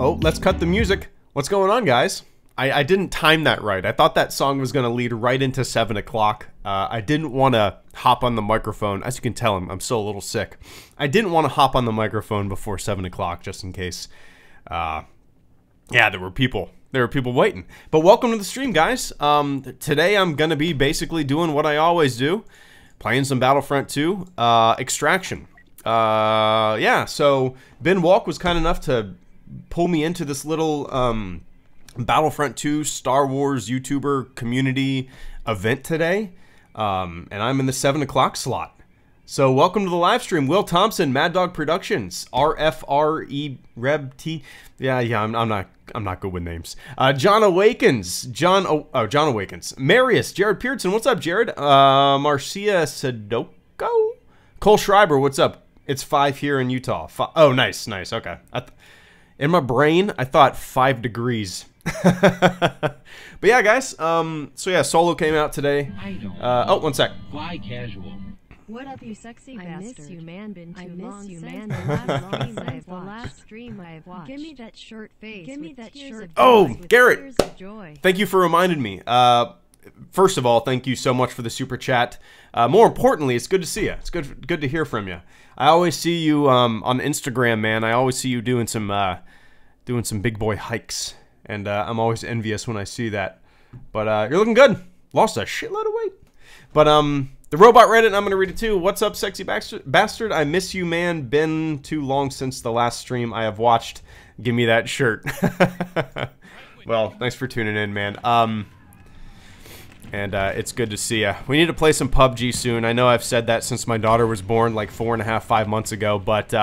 Oh, let's cut the music. What's going on, guys? I didn't time that right. I thought that song was going to lead right into 7 o'clock. I didn't want to hop on the microphone. As you can tell, I'm still a little sick. I didn't want to hop on the microphone before 7 o'clock just in case. Yeah, there were people waiting. But welcome to the stream, guys. Today I'm going to be basically doing what I always do. Playing some Battlefront 2. Extraction. Yeah, so Ben Walk was kind enough to pull me into this little Battlefront 2 Star Wars YouTuber community event today, and I'm in the 7 o'clock slot. So welcome to the live stream. Will Thompson, Mad Dog Productions, RFRE Reb T. Yeah, I'm not good with names. John Awakens, John Awakens, Marius, Jared Pearson. What's up, Jared? Marcia Sadoko, Cole Schreiber. What's up? It's 5 here in Utah. Oh, nice. Okay. In my brain, I thought 5 degrees. But yeah, guys. So yeah, Solo came out today. Oh, one sec. Fly casual. What up, you sexy bastard? I miss you, man. Been too long since the last stream I've watched. Give me that shirt face. Give me that shirt. Oh, Garrett. Thank you for reminding me. First of all, thank you so much for the super chat. More importantly, it's good to see you. It's good to hear from you. I always see you on Instagram, man. I always see you doing some big boy hikes, and I'm always envious when I see that. But you're looking good. Lost a shitload of weight. But the robot Reddit, I'm gonna read it too. What's up, sexy bastard? I miss you, man. Been too long since the last stream I have watched. Give me that shirt. Well, thanks for tuning in, man. And it's good to see you. We need to play some PUBG soon. I know I've said that since my daughter was born like 4.5, 5 months ago, but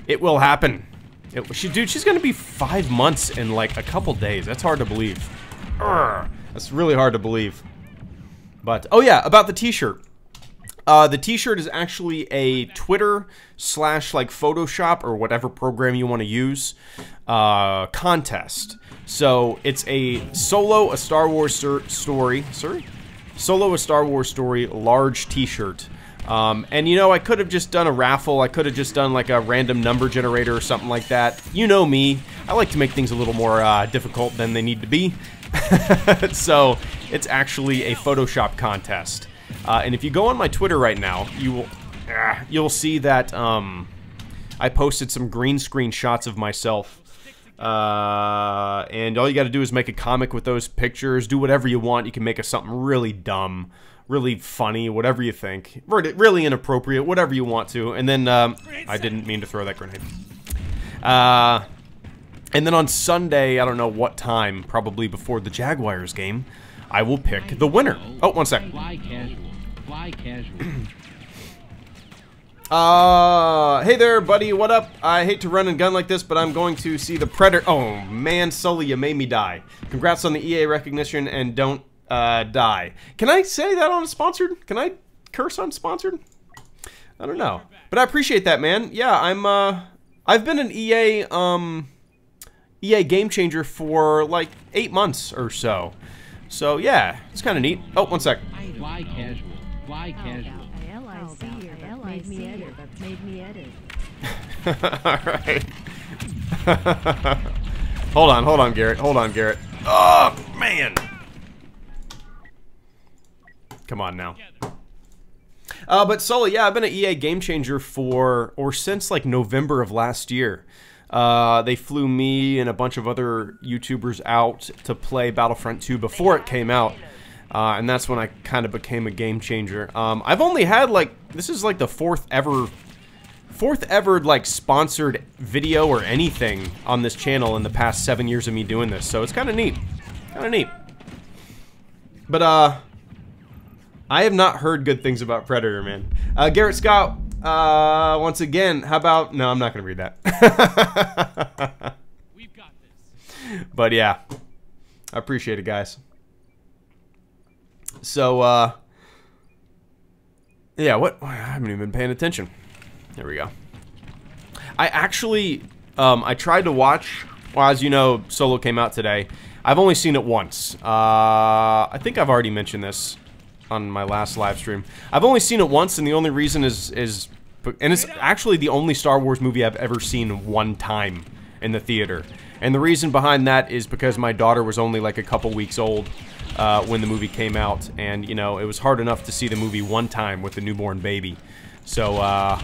it will happen. Dude, she's gonna be 5 months in like a couple days. That's hard to believe. That's really hard to believe. But, oh yeah, about the t-shirt. The t-shirt is actually a Twitter / like Photoshop or whatever program you want to use contest. So it's a Solo a Star Wars story. Solo a Star Wars story large t-shirt. And you know, I could have just done a raffle. I could have just done like a random number generator or something like that. You know me. I like to make things a little more difficult than they need to be. So it's actually a Photoshop contest. And if you go on my Twitter right now, you'll see that I posted some green screen shots of myself. And all you got to do is make a comic with those pictures. Do whatever you want. You can make something really dumb, really funny, whatever you think. Really inappropriate, whatever you want to. And then I didn't mean to throw that grenade. And then on Sunday, I don't know what time, probably before the Jaguars game, I will pick the winner. Oh, one second. Fly casual. Fly casual. Hey there, buddy. What up? I hate to run and gun like this, but I'm going to see the Predator. Oh, man, Sully, you made me die. Congrats on the EA recognition, and don't die. Can I say that on sponsored? Can I curse on sponsored? I don't know. But I appreciate that, man. Yeah, I've been an EA game changer for like 8 months or so. So yeah, it's kind of neat. Oh, one sec. Fly casual. Fly casual. Made me edit. Alright. Hold on, Garrett. Hold on, Garrett. Oh, man. Come on now. But Sully, yeah, I've been an EA game changer since like November of last year. They flew me and a bunch of other YouTubers out to play Battlefront 2 before it came out. And that's when I kind of became a game changer. I've only had like, this is like the fourth ever like sponsored video or anything on this channel in the past 7 years of me doing this. So it's kind of neat. But I have not heard good things about Predator, man. Garrett Scott, once again, how about, no, I'm not going to read that. We've got this. But yeah, I appreciate it, guys. So, yeah, what? I haven't even been paying attention. There we go. I actually, I tried to watch, well, as you know, Solo came out today. I've only seen it once. I think I've already mentioned this on my last live stream. I've only seen it once, and the only reason is it's actually the only Star Wars movie I've ever seen one time in the theater. And the reason behind that is because my daughter was only like a couple weeks old when the movie came out, and you know, it was hard enough to see the movie one time with the newborn baby. So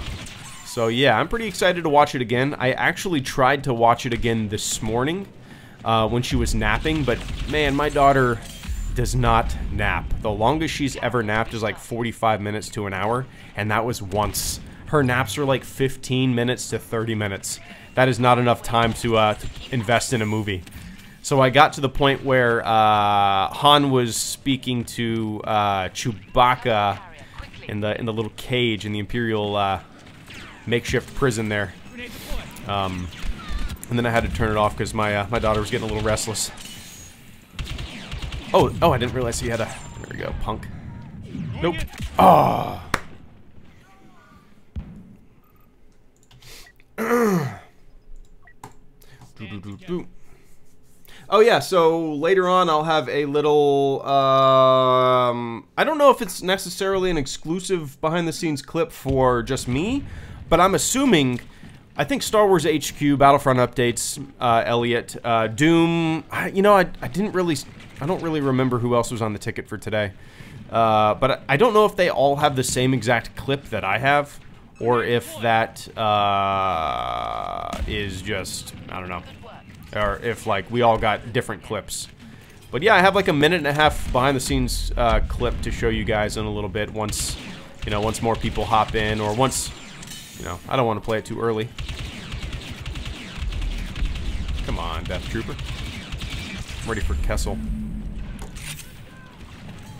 so yeah, I'm pretty excited to watch it again. I actually tried to watch it again this morning when she was napping, but man, my daughter does not nap. The longest she's ever napped is like 45 minutes to an hour, and that was once. Her naps are like 15 minutes to 30 minutes. That is not enough time to invest in a movie. So I got to the point where Han was speaking to Chewbacca in the little cage in the Imperial makeshift prison there, and then I had to turn it off because my daughter was getting a little restless. Oh, I didn't realize he had a. There we go, punk. Nope. Oh. Oh yeah, so later on I'll have a little, I don't know if it's necessarily an exclusive behind-the-scenes clip for just me, but I'm assuming, I think Star Wars HQ, Battlefront updates, Elliot, Doom, you know, I don't really remember who else was on the ticket for today, but I don't know if they all have the same exact clip that I have, or if that is just, I don't know, or if like we all got different clips. But yeah, I have like a minute and a half behind the scenes clip to show you guys in a little bit once, you know, once more people hop in, or once, you know, I don't want to play it too early. Come on, Death Trooper. I'm ready for Kessel.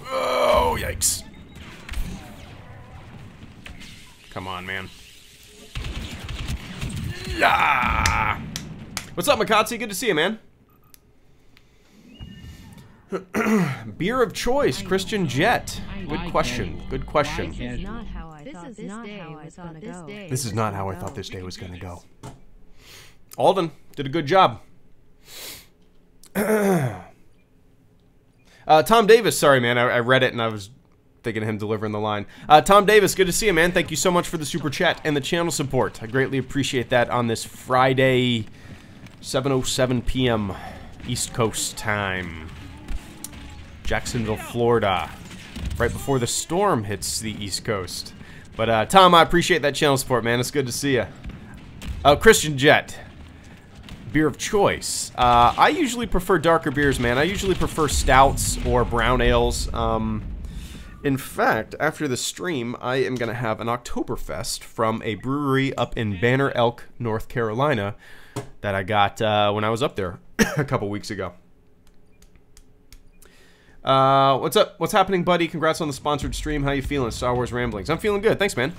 Oh, yikes. Come on, man. Yeah. What's up, Makatsi? Good to see you, man. Beer of choice, Christian Jet. Good question. Good question. This is not how I thought this day was gonna go. This is not how I thought this day was gonna go. Alden did a good job. Tom Davis, sorry, man. I read it and I was thinking of him delivering the line. Tom Davis, good to see you, man. Thank you so much for the super chat and the channel support. I greatly appreciate that on this Friday, 7:07 p.m. East Coast time. Jacksonville, Florida. Right before the storm hits the East Coast. But, Tom, I appreciate that channel support, man. It's good to see you. Christian Jet. Beer of choice. I usually prefer darker beers, man. I usually prefer stouts or brown ales. In fact, after the stream, I am going to have an Oktoberfest from a brewery up in Banner Elk, North Carolina, that I got when I was up there a couple weeks ago. What's up? What's happening, buddy? Congrats on the sponsored stream. How you feeling? Star Wars Ramblings. I'm feeling good. Thanks, man.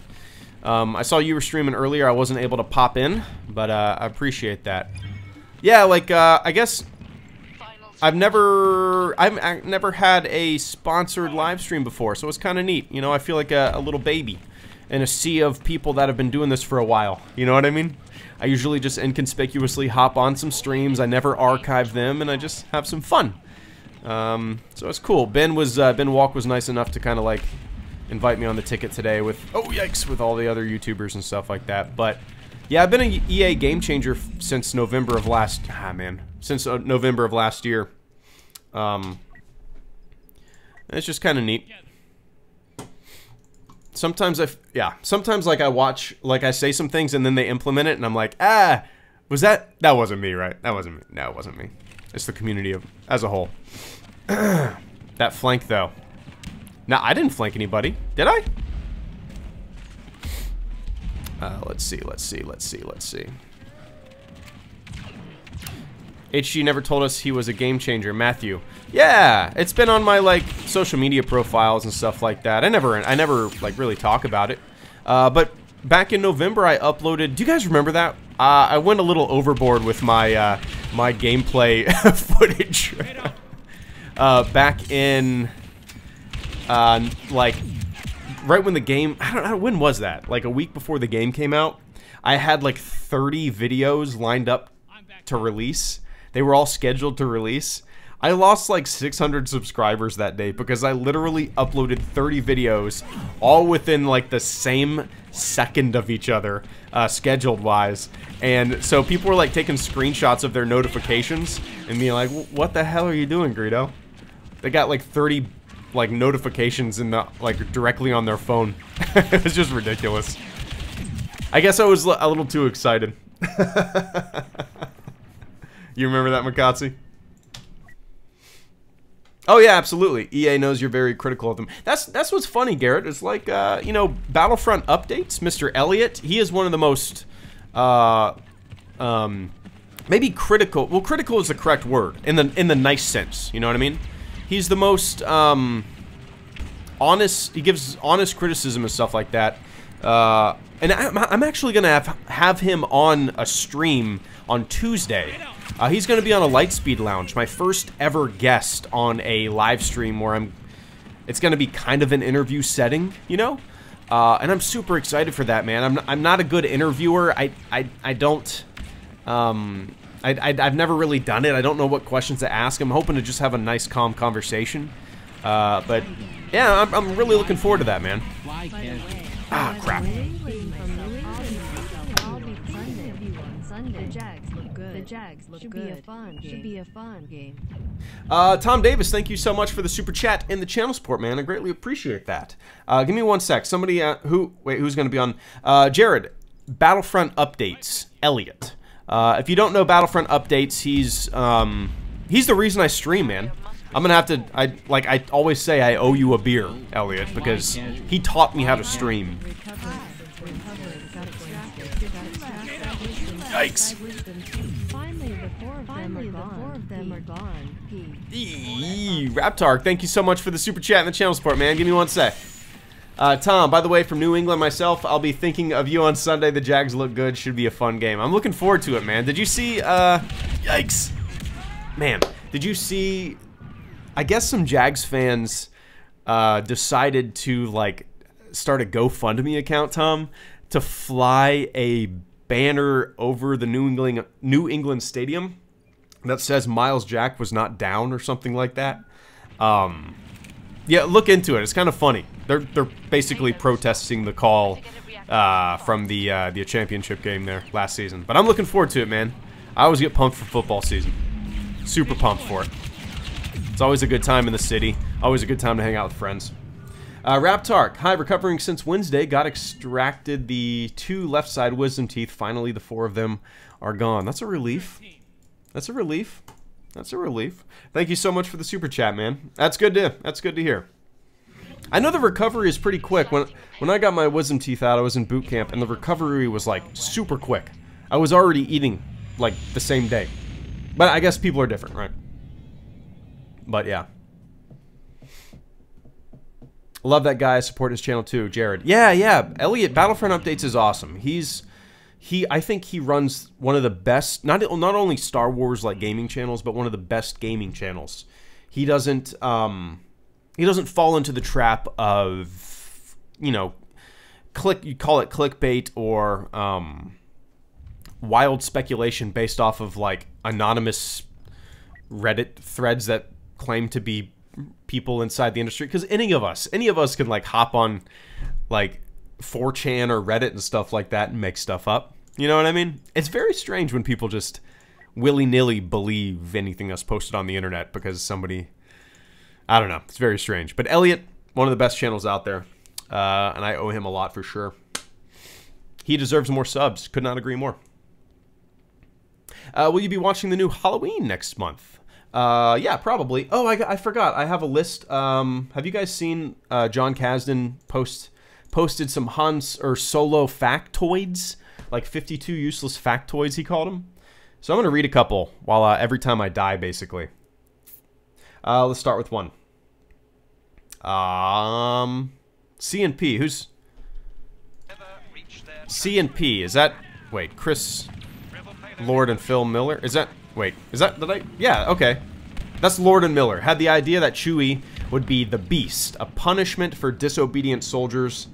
I saw you were streaming earlier. I wasn't able to pop in, but I appreciate that. Yeah, like, I guess I've never had a sponsored live stream before, so it's kind of neat. You know, I feel like a little baby in a sea of people that have been doing this for a while. You know what I mean? I usually just inconspicuously hop on some streams. I never archive them, and I just have some fun. So it's cool. Ben Walk was nice enough to kind of like invite me on the ticket today with, oh yikes, with all the other YouTubers and stuff like that. But yeah, I've been an EA Game Changer since November of last, since November of last year. It's just kind of neat. Sometimes sometimes like I watch, like I say some things and then they implement it and I'm like, that wasn't me, right? That wasn't me. No, it wasn't me. It's the community as a whole. That flank though. No, I didn't flank anybody. Did I? Let's see. HG never told us he was a game changer. Matthew. Yeah, it's been on my like social media profiles and stuff like that. I never like really talk about it. But back in November I uploaded, do you guys remember that? I went a little overboard with my my gameplay footage. Back in like right when the game, I don't know, when was that? Like a week before the game came out. I had like 30 videos lined up to release. They were all scheduled to release. I lost like 600 subscribers that day because I literally uploaded 30 videos all within like the same second of each other, scheduled wise. And so people were like taking screenshots of their notifications and being like, what the hell are you doing, Greedo? They got like 30 like notifications in the like directly on their phone. It was just ridiculous. I guess I was a little too excited. You remember that, Makatsi? Oh yeah, absolutely. EA knows you're very critical of them. That's what's funny, Garrett. It's like you know, Battlefront updates. Mr. Elliott, he is one of the most maybe critical. Well, critical is the correct word in the nice sense. You know what I mean? He's the most honest. He gives honest criticism and stuff like that. And I'm actually gonna have him on a stream on Tuesday. He's going to be on a Lightspeed Lounge, my first ever guest on a live stream where it's going to be kind of an interview setting, you know? And I'm super excited for that, man. I'm not a good interviewer. I've never really done it. I don't know what questions to ask. I'm hoping to just have a nice, calm conversation. But yeah, I'm really looking forward to that, man. Fly casual. Ah, crap. The Jags look good. Should be a fun game. Tom Davis, thank you so much for the super chat and the channel support, man. I greatly appreciate that. Give me one sec. Somebody who's going to be on? Jared, Battlefront updates. Elliot. If you don't know Battlefront updates, he's the reason I stream, man. I'm gonna have to. I always say, I owe you a beer, Elliot, because he taught me how to stream. Yikes. Raptar, thank you so much for the super chat and the channel support, man. Give me one sec. Tom, by the way, from New England myself, I'll be thinking of you on Sunday. The Jags look good. Should be a fun game. I'm looking forward to it, man. Did you see, yikes. Man, did you see, I guess some Jags fans decided to, like, start a GoFundMe account, Tom, to fly a banner over the New England Stadium that says Miles Jack was not down or something like that. Yeah, look into it. It's kind of funny. They're basically protesting the call from the championship game there last season. But I'm looking forward to it, man. I always get pumped for football season. Super pumped for it. It's always a good time in the city. Always a good time to hang out with friends. Raptark, hi, recovering since Wednesday. Got extracted the 2 left side wisdom teeth. Finally, the 4 of them are gone. That's a relief. That's a relief. That's a relief. Thank you so much for the super chat, man. That's good to hear. I know the recovery is pretty quick. When I got my wisdom teeth out, I was in boot camp, and the recovery was like super quick. I was already eating like the same day. But I guess people are different, right? But yeah. Love that guy. Support his channel too, Jared. Yeah. Elliot, Battlefront Updates is awesome. I think he runs one of the best, not only Star Wars like gaming channels, but one of the best gaming channels. He doesn't fall into the trap of, you know, you call it clickbait or wild speculation based off of like anonymous Reddit threads that claim to be people inside the industry. Because any of us can like hop on like 4chan or Reddit and stuff like that and make stuff up. You know what I mean? It's very strange when people just willy-nilly believe anything that's posted on the internet because somebody, I don't know. It's very strange. But Elliot, one of the best channels out there, and I owe him a lot for sure. He deserves more subs. Could not agree more. Will you be watching the new Halloween next month? Yeah, probably. Oh, I forgot. I have a list. Have you guys seen John Kasdan posted some Hans or Solo factoids? Like 52 useless factoids, he called them. So I'm going to read a couple while every time I die, basically. Let's start with one. C&P. Who's... C&P. Is that... Wait, Chris Lord and Phil Miller? Is that... Wait, is that... Did I... Yeah, okay. That's Lord and Miller. Had the idea that Chewie would be the Beast, a punishment for disobedient soldiers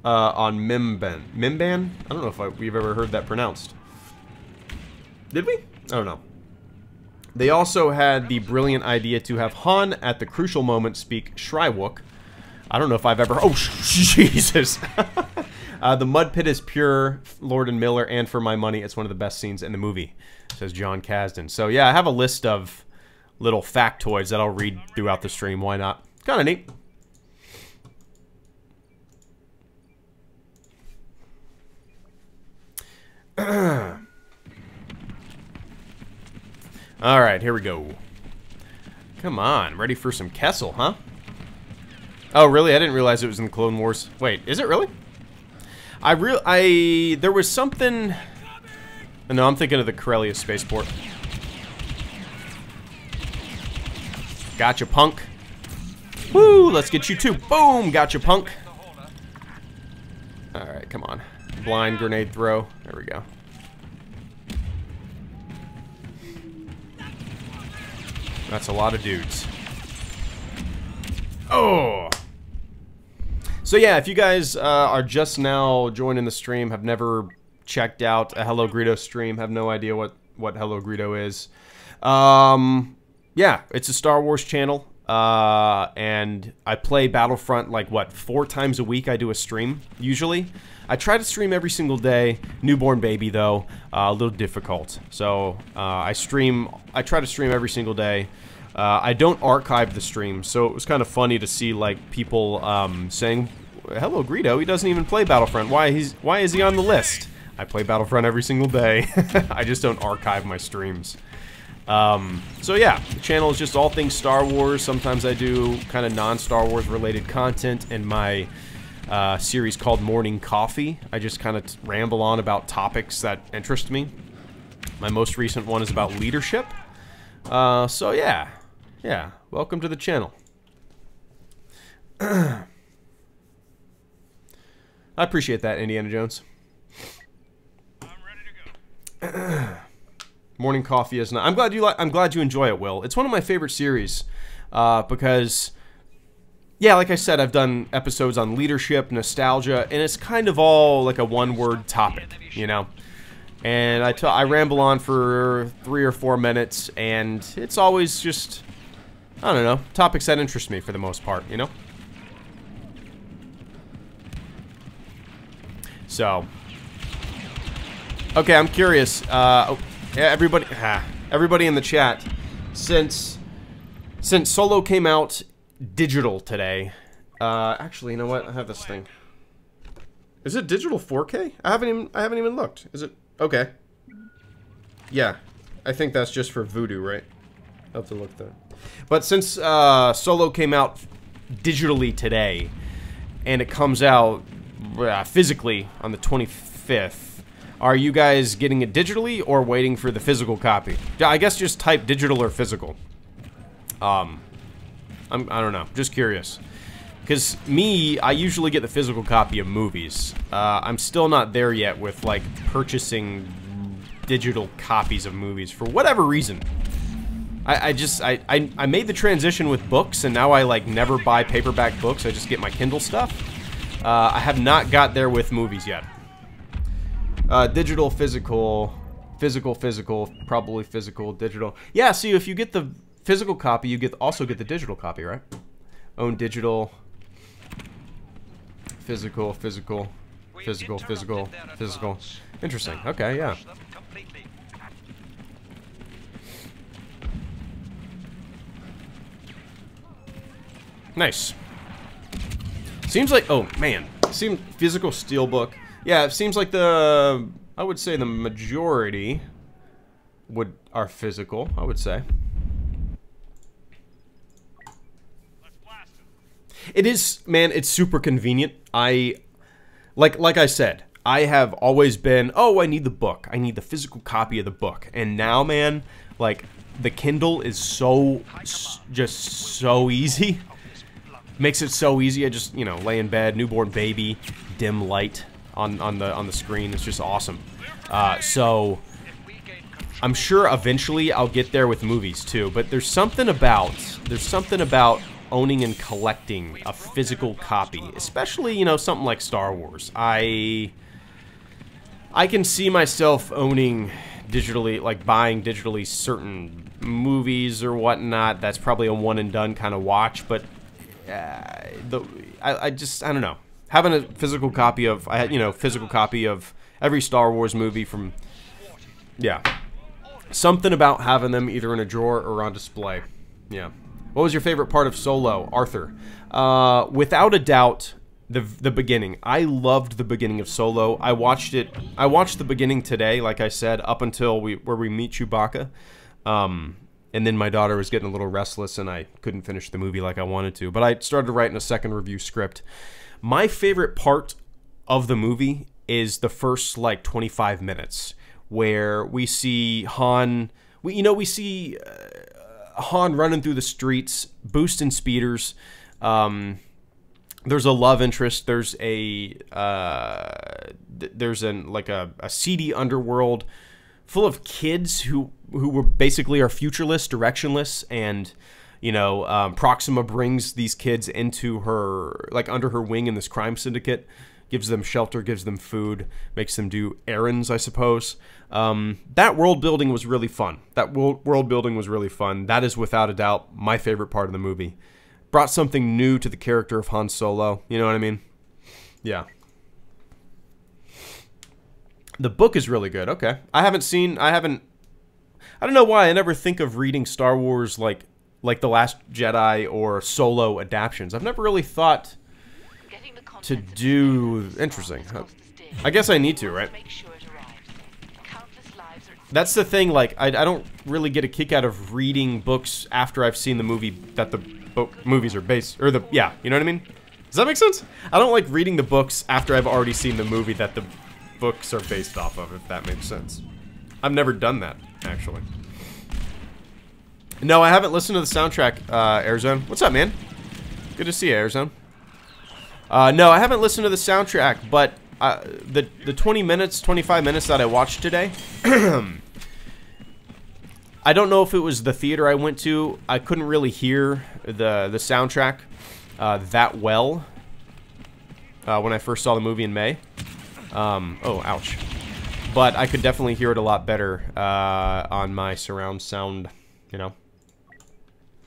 on Mimban. Mimban? I don't know if we've ever heard that pronounced. Did we? I don't know. They also had the brilliant idea to have Han at the crucial moment speak Shrywook. I don't know if I've ever... Oh, Jesus! The mud pit is pure, Lord and Miller, and for my money, it's one of the best scenes in the movie, says John Kasdan. So yeah, I have a list of little factoids that I'll read throughout the stream. Why not? Kind of neat. Alright, here we go. Come on, ready for some Kessel, huh? Oh, really? I didn't realize it was in the Clone Wars. Wait, is it really? There was something... No, I'm thinking of the Corellia spaceport. Gotcha, punk. Woo, let's get you too. Boom, gotcha, punk. Alright, come on. Blind grenade throw. There we go. That's a lot of dudes. Oh! So yeah, if you guys are just now joining the stream, have never checked out a Hello Greedo stream, have no idea what Hello Greedo is. Yeah, it's a Star Wars channel. And I play Battlefront like, what, 4 times a week I do a stream, usually. I try to stream every single day. Newborn baby, though, a little difficult. So, I try to stream every single day. I don't archive the stream, so it was kind of funny to see, like, people, saying, hello, Greedo, he doesn't even play Battlefront. Why is he on the list? I play Battlefront every single day. I just don't archive my streams. So yeah, the channel is just all things Star Wars. Sometimes I do kind of non-Star Wars related content in my series called Morning Coffee. I just kind of ramble on about topics that interest me. My most recent one is about leadership. So yeah, welcome to the channel. I appreciate that, Indiana Jones. I'm ready to go. Morning Coffee is not. I'm glad you enjoy it, Will. It's one of my favorite series because, yeah, like I said, I've done episodes on leadership, nostalgia, and it's kind of all like a one-word topic, you know. And I ramble on for 3 or 4 minutes, and it's always just, I don't know, topics that interest me for the most part, you know. So, okay, I'm curious. Yeah, everybody in the chat, since Solo came out digital today, actually, you know what? I have this thing. Is it digital 4K? I haven't even looked. Is it? Okay. Yeah, I think that's just for Voodoo, right? I'll have to look there. But since Solo came out digitally today, and it comes out physically on the 25th, are you guys getting it digitally or waiting for the physical copy? I guess just type digital or physical. I don't know, just curious. Because I usually get the physical copy of movies. I'm still not there yet with, like, purchasing digital copies of movies for whatever reason. I made the transition with books, and now I, like, never buy paperback books. I just get my Kindle stuff. I have not got there with movies yet. Digital, physical, probably physical, digital. Yeah, see, if you get the physical copy, you also get the digital copy, right? Own digital, physical. Interesting. Okay, yeah. Nice. Seems like, oh man, physical steelbook. Yeah, it seems like I would say the majority are physical, I would say. It is, man, it's super convenient. Like I said, I have always been, oh, I need the book. I need the physical copy of the book. And now, man, like, the Kindle is just so easy. Makes it so easy. I just, you know, lay in bed, newborn baby, dim light on the screen. It's just awesome. So I'm sure eventually I'll get there with movies too. But there's something about owning and collecting a physical copy, especially, you know, something like Star Wars. I can see myself owning digitally, like buying digitally certain movies or whatnot. That's probably a one and done kind of watch. But I don't know. Having a physical copy of, physical copy of every Star Wars movie from, yeah. Something about having them either in a drawer or on display. Yeah. What was your favorite part of Solo, Arthur? Without a doubt, the beginning. I loved the beginning of Solo. I watched the beginning today, like I said, up until where we meet Chewbacca. And then my daughter was getting a little restless, and I couldn't finish the movie like I wanted to. But I started writing a second review script. My favorite part of the movie is the first, like, 25 minutes, where we see Han... We see Han running through the streets, boosting speeders. There's a love interest. There's a seedy underworld full of kids who were basically are futureless, directionless, and Proxima brings these kids into her, like, under her wing in this crime syndicate, gives them shelter, gives them food, makes them do errands, I suppose. That world building was really fun. That is without a doubt my favorite part of the movie. Brought something new to the character of Han Solo. You know what I mean? Yeah. The book is really good. Okay. I don't know why I never think of reading Star Wars like The Last Jedi or Solo adaptions. I've never really thought to do... Interesting. I guess I need to, right? That's the thing, like, I don't really get a kick out of reading books after I've seen the movie that the movies are based, or yeah, you know what I mean? Does that make sense? I don't like reading the books after I've already seen the movie that the books are based off of, if that makes sense. I've never done that, actually. No, I haven't listened to the soundtrack, Airzone. What's up, man? Good to see you, Airzone. No, I haven't listened to the soundtrack, but the 25 minutes that I watched today, I don't know if it was the theater I went to. I couldn't really hear the soundtrack that well when I first saw the movie in May. Oh, ouch. But I could definitely hear it a lot better on my surround sound,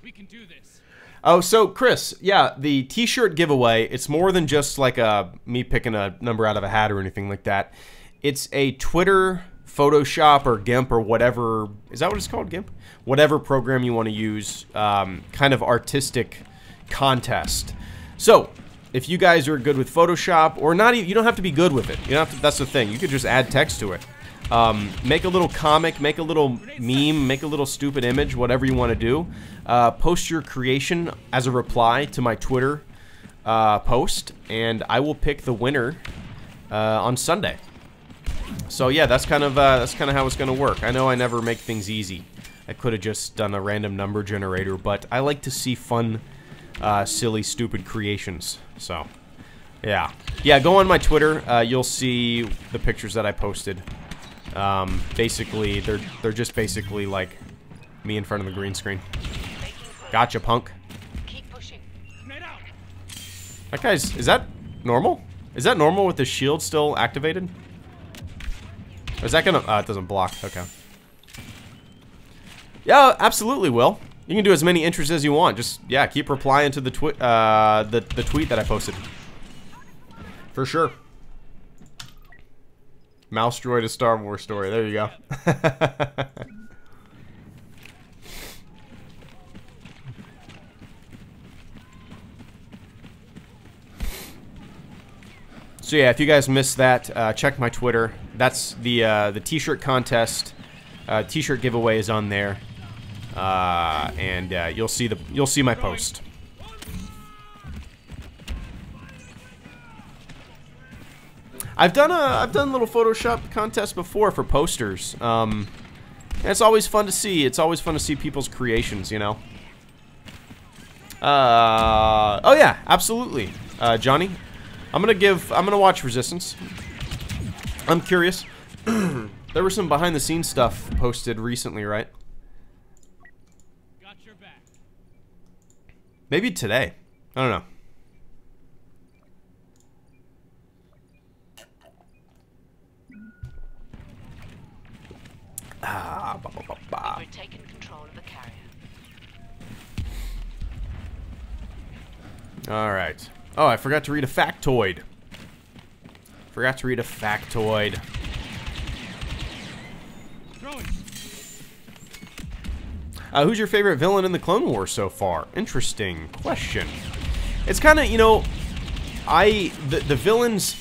We can do this. Oh, so Chris, yeah, the t-shirt giveaway, it's more than just like me picking a number out of a hat or anything like that. It's a Twitter, Photoshop, or GIMP, or whatever. Is that what it's called, GIMP? Whatever program you want to use, kind of artistic contest. So, if you guys are good with Photoshop, or not even, you don't have to be good with it. You don't have to, that's the thing. You could just add text to it. Make a little comic, make a little meme, make a little stupid image, whatever you want to do. Post your creation as a reply to my Twitter post, and I will pick the winner on Sunday. So yeah, that's kind of how it's gonna work. I know I never make things easy. I could have just done a random number generator, but I like to see fun, silly, stupid creations. So yeah, go on my Twitter. You'll see the pictures that I posted. Basically, they're just basically like me in front of the green screen. Gotcha, punk. Keep pushing. That guy's, is that normal? Is that normal with the shield still activated? Or is that gonna, it doesn't block, okay. Yeah, absolutely, Will. You can do as many entries as you want. Just, yeah, keep replying to the tweet that I posted. For sure. Mouse droid, a Star Wars story. There you go. So yeah, if you guys missed that, check my Twitter. That's the T-shirt contest. T-shirt giveaway is on there, and you'll see my post. I've done little Photoshop contests before for posters. And it's always fun to see. It's always fun to see people's creations, you know. Oh yeah, absolutely, Johnny. I'm gonna watch Resistance. I'm curious. There was some behind the scenes stuff posted recently, right? Got your back. Maybe today. I don't know. All right. Oh, I forgot to read a factoid. Forgot to read a factoid. Who's your favorite villain in the Clone Wars so far? Interesting question. It's kind of, you know, the villains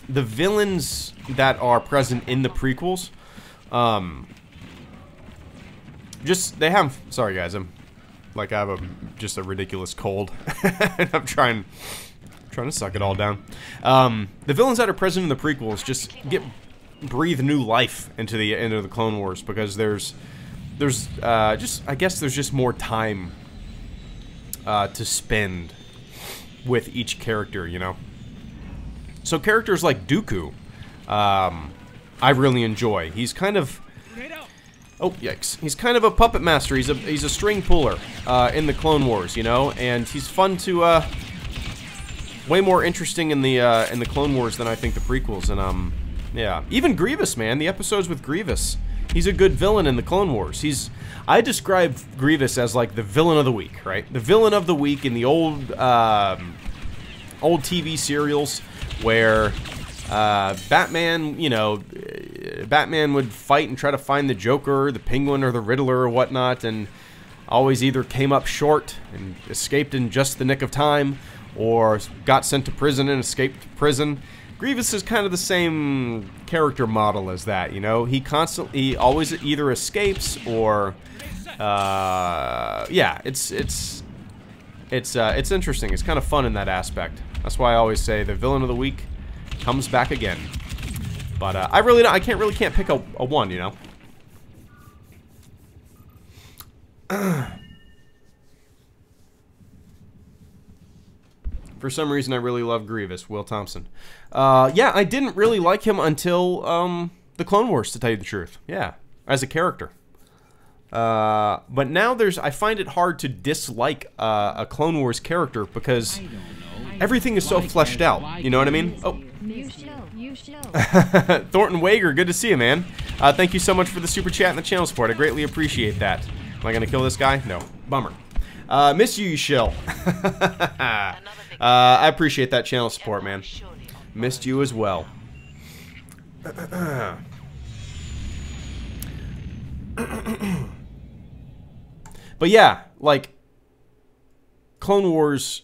the villains that are present in the prequels, just they have. Sorry guys, I have just a ridiculous cold. And I'm trying to suck it all down. The villains that are present in the prequels just breathe new life into the Clone Wars because there's just, I guess there's just more time to spend with each character, you know. So characters like Dooku, I really enjoy. He's kind of, oh yikes, he's kind of a puppet master. He's a string puller in the Clone Wars, you know, and he's fun to way more interesting in the Clone Wars than I think the prequels. And yeah, even Grievous, man, the episodes with Grievous. He's a good villain in the Clone Wars. I describe Grievous as like the villain of the week, right? The villain of the week in the old TV serials where Batman, you know, Batman would fight and try to find the Joker, the Penguin, or the Riddler or whatnot, and always either came up short and escaped in just the nick of time, or got sent to prison and escaped prison. Grievous is kind of the same character model as that, you know. He always either escapes or, yeah, it's interesting. It's kind of fun in that aspect. That's why I always say the villain of the week comes back again. But I can't pick a one, you know. For some reason, I really love Grievous, Will Thompson. Yeah, I didn't really like him until the Clone Wars, to tell you the truth. Yeah, as a character. But now I find it hard to dislike a Clone Wars character because everything is so fleshed out. You know what I mean? Oh. Thornton Wager, good to see you, man. Thank you so much for the super chat and the channel support. I greatly appreciate that. Am I gonna kill this guy? No. Bummer. Miss you, Shill. I appreciate that channel support, man. Missed you as well. But yeah, like Clone Wars,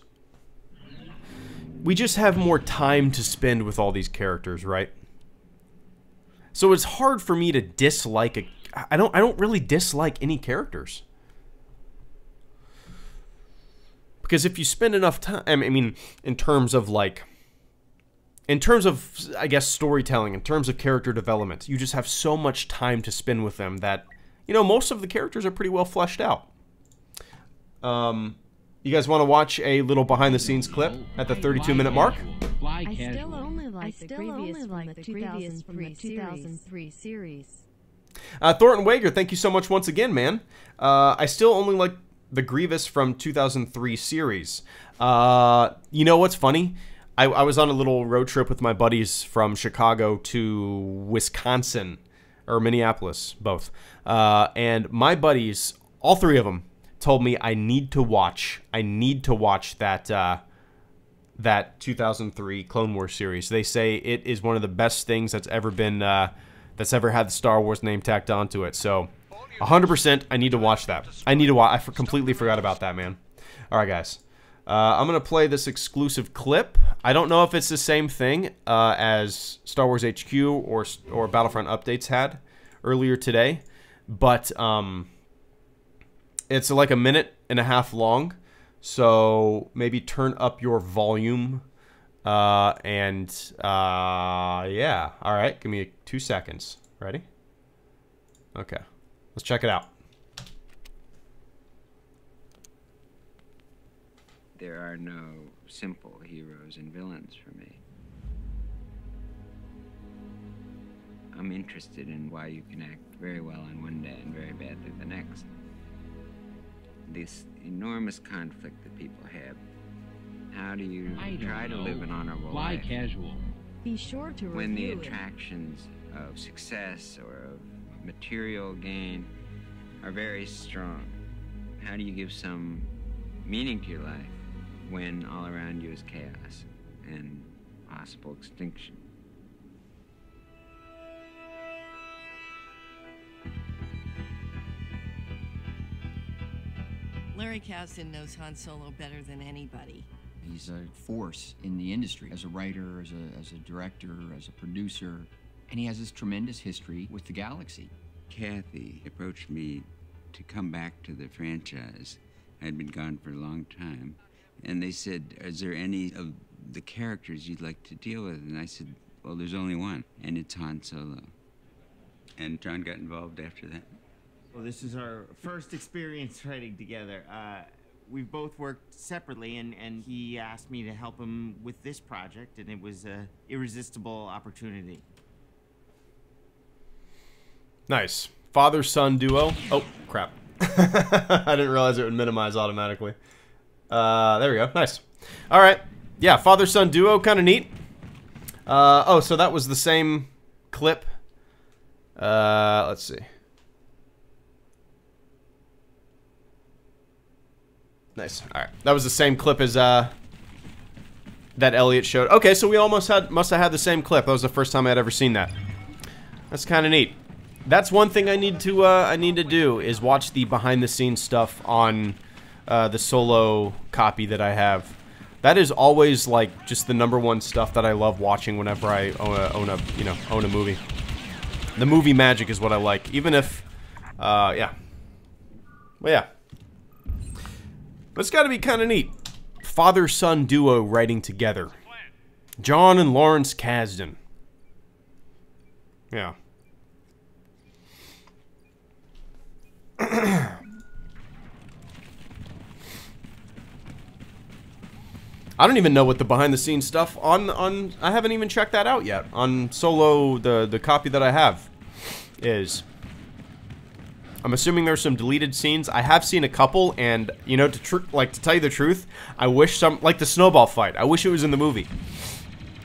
we just have more time to spend with all these characters, right? So it's hard for me to dislike I don't really dislike any characters. Because if you spend enough time, I mean, in terms of, I guess, storytelling, in terms of character development, you just have so much time to spend with them that, you know, most of the characters are pretty well fleshed out. You guys want to watch a little behind-the-scenes clip at the 32-minute mark? I still only like the previous from the 2003 series. Thornton Wager, thank you so much once again, man. I still only like the Grievous from 2003 series. You know what's funny? I was on a little road trip with my buddies from Chicago to Wisconsin, or Minneapolis, both. And my buddies, all three of them, told me I need to watch that 2003 Clone Wars series. They say it is one of the best things that's ever been that's ever had the Star Wars name tacked onto it. So 100% I need to watch that. I completely forgot about that, man. All right, guys. I'm going to play this exclusive clip. I don't know if it's the same thing as Star Wars HQ or Battlefront Updates had earlier today, but it's like a minute and a half long, so maybe turn up your volume, yeah. All right, give me 2 seconds. Ready? Okay, let's check it out. There are no simple heroes and villains for me. I'm interested in why you can act very well on one day and very badly the next. This enormous conflict that people have. How do you try to live an honorable Fly life casual. Be sure to when the review it. attractions of success or of material gain are very strong? How do you give some meaning to your life when all around you is chaos and possible extinction. Larry Kasdan knows Han Solo better than anybody. He's a force in the industry as a writer, as a director, as a producer, and he has this tremendous history with the galaxy. Kathy approached me to come back to the franchise. I'd been gone for a long time, and they said, is there any of the characters you'd like to deal with? And I said, well, there's only one, and it's Han Solo. And John got involved after that. Well, this is our first experience writing together. We've both worked separately, and he asked me to help him with this project, and it was an irresistible opportunity. Nice. Father-son duo. Oh, crap. I didn't realize it would minimize automatically. There we go. Nice. All right. Yeah, father-son duo, kind of neat. Oh, so that was the same clip. Let's see. Nice. All right. That was the same clip as that Elliot showed. Okay, so we almost must have had the same clip. That was the first time I'd ever seen that. That's kind of neat. That's one thing I need to do is watch the behind-the-scenes stuff on the Solo copy that I have. That is always like just the #1 stuff that I love watching whenever I own a movie. The movie magic is what I like, even if, yeah. Well, yeah. But it's got to be kind of neat. Father-son duo writing together. John and Lawrence Kasdan. Yeah. I don't even know what the behind-the-scenes stuff on I haven't even checked that out yet on Solo, the copy that I have is. I'm assuming there's some deleted scenes. I have seen a couple, and you know, to tell you the truth, I wish like the snowball fight. I wish it was in the movie.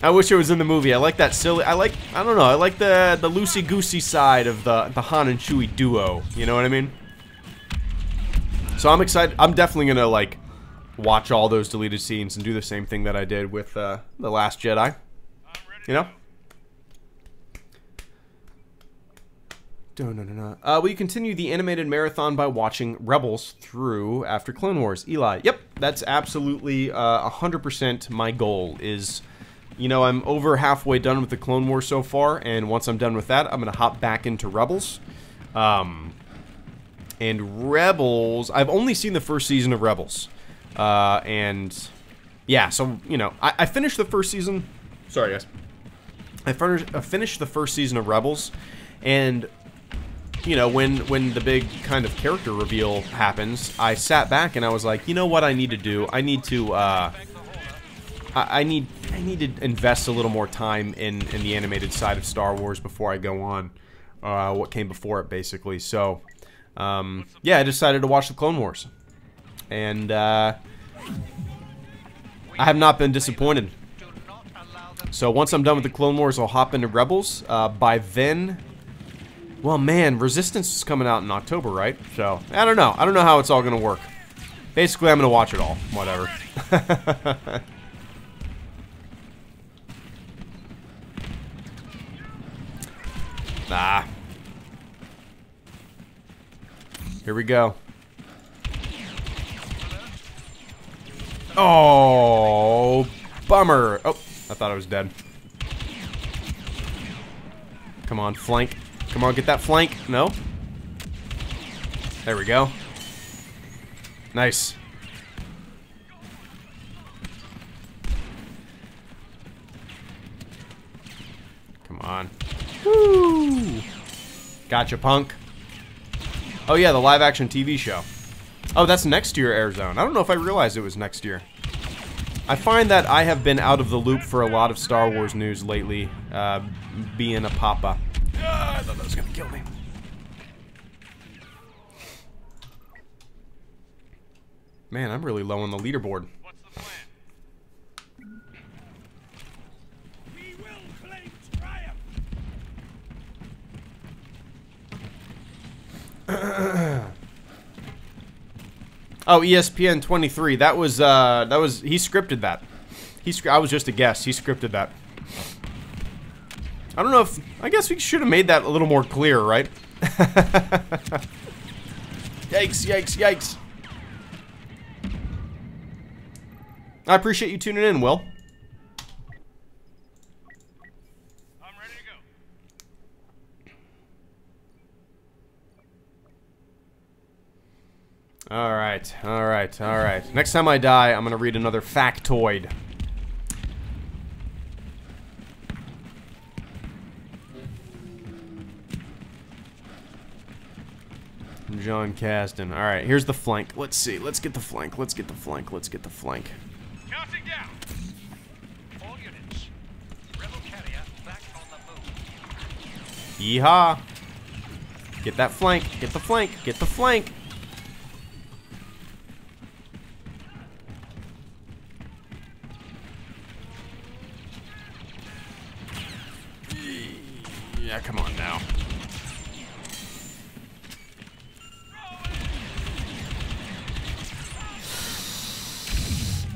I wish it was in the movie. I like that silly. I don't know. I like the loosey-goosey side of the Han and Chewie duo. You know what I mean? So I'm excited. I'm definitely gonna like watch all those deleted scenes and do the same thing that I did with The Last Jedi. You know? We continue the animated marathon by watching Rebels through after Clone Wars. Eli, yep, that's absolutely 100% my goal is, you know, I'm over halfway done with the Clone Wars so far, and once I'm done with that, I'm going to hop back into Rebels. And Rebels, I've only seen the first season of Rebels. And, yeah, so, you know, I finished the first season. Sorry, guys. I finished the first season of Rebels, and you know, when the big kind of character reveal happens, I sat back and I was like, you know what I need to do? I need to I need to invest a little more time in the animated side of Star Wars before I go on what came before it, basically. So yeah, I decided to watch the Clone Wars, and I have not been disappointed. So once I'm done with the Clone Wars, I'll hop into Rebels. By then, well, man, Resistance is coming out in October, right? So, I don't know. I don't know how it's all going to work. Basically, I'm going to watch it all. Whatever. Nah. Here we go. Oh, bummer. Oh, I thought I was dead. Come on, flank. Come on, get that flank. No? There we go. Nice. Come on. Woo! Gotcha, punk. Oh yeah, the live-action TV show. Oh, that's next year, Airzone. I don't know if I realized it was next year. I find that I have been out of the loop for a lot of Star Wars news lately, being a papa. I thought that was gonna kill me. Man, I'm really low on the leaderboard. What's the plan? We will claim triumph. Oh, ESPN 23. That was he scripted that. I was just a guest. He scripted that. I don't know if I guess we should have made that a little more clear, right? Yikes, yikes, yikes. I appreciate you tuning in, Will. I'm ready to go. Alright, alright, alright. Next time I die, I'm gonna read another factoid. John Kasdan. Alright, here's the flank. Let's see. Let's get the flank. Let's get the flank. Let's get the flank. Counting down. All units. Rebel carrier back on the move. Yeehaw. Get that flank. Get the flank. Get the flank. Yeah, come on now.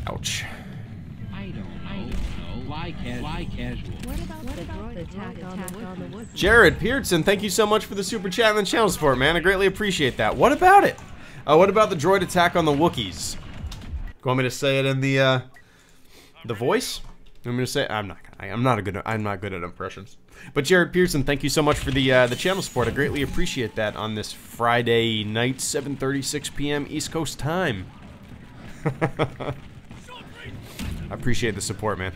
Ouch. I don't know. Fly casual. What about the droid attack on the Wookiees? Jared Pearson, thank you so much for the super chat and the channel support, man. I greatly appreciate that. What about it? What about the droid attack on the Wookiees? You want me to say it in the voice? You want me to say? I'm not good at impressions. But Jared Pearson, thank you so much for the channel support. I greatly appreciate that on this Friday night, 7:36 p.m. East Coast time. I appreciate the support, man.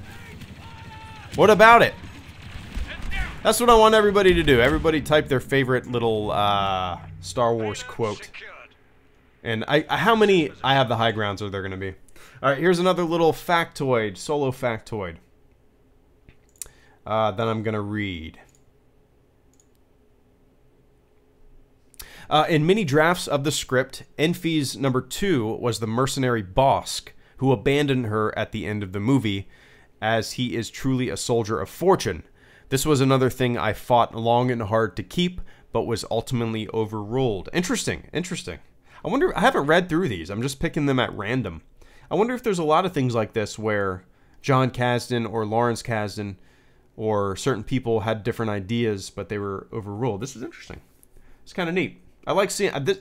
What about it? That's what I want everybody to do. Everybody type their favorite little Star Wars quote. And how many I have the high grounds are there going to be? All right, here's another little factoid, solo factoid, that I'm going to read. In many drafts of the script, Enfy's number 2 was the mercenary Bosk, who abandoned her at the end of the movie, as he is truly a soldier of fortune. This was another thing I fought long and hard to keep, but was ultimately overruled. Interesting, interesting. I wonder, I haven't read through these. I'm just picking them at random. I wonder if there's a lot of things like this where John Kasdan or Lawrence Kasdan or certain people had different ideas, but they were overruled. This is interesting. It's kind of neat. I like seeing this.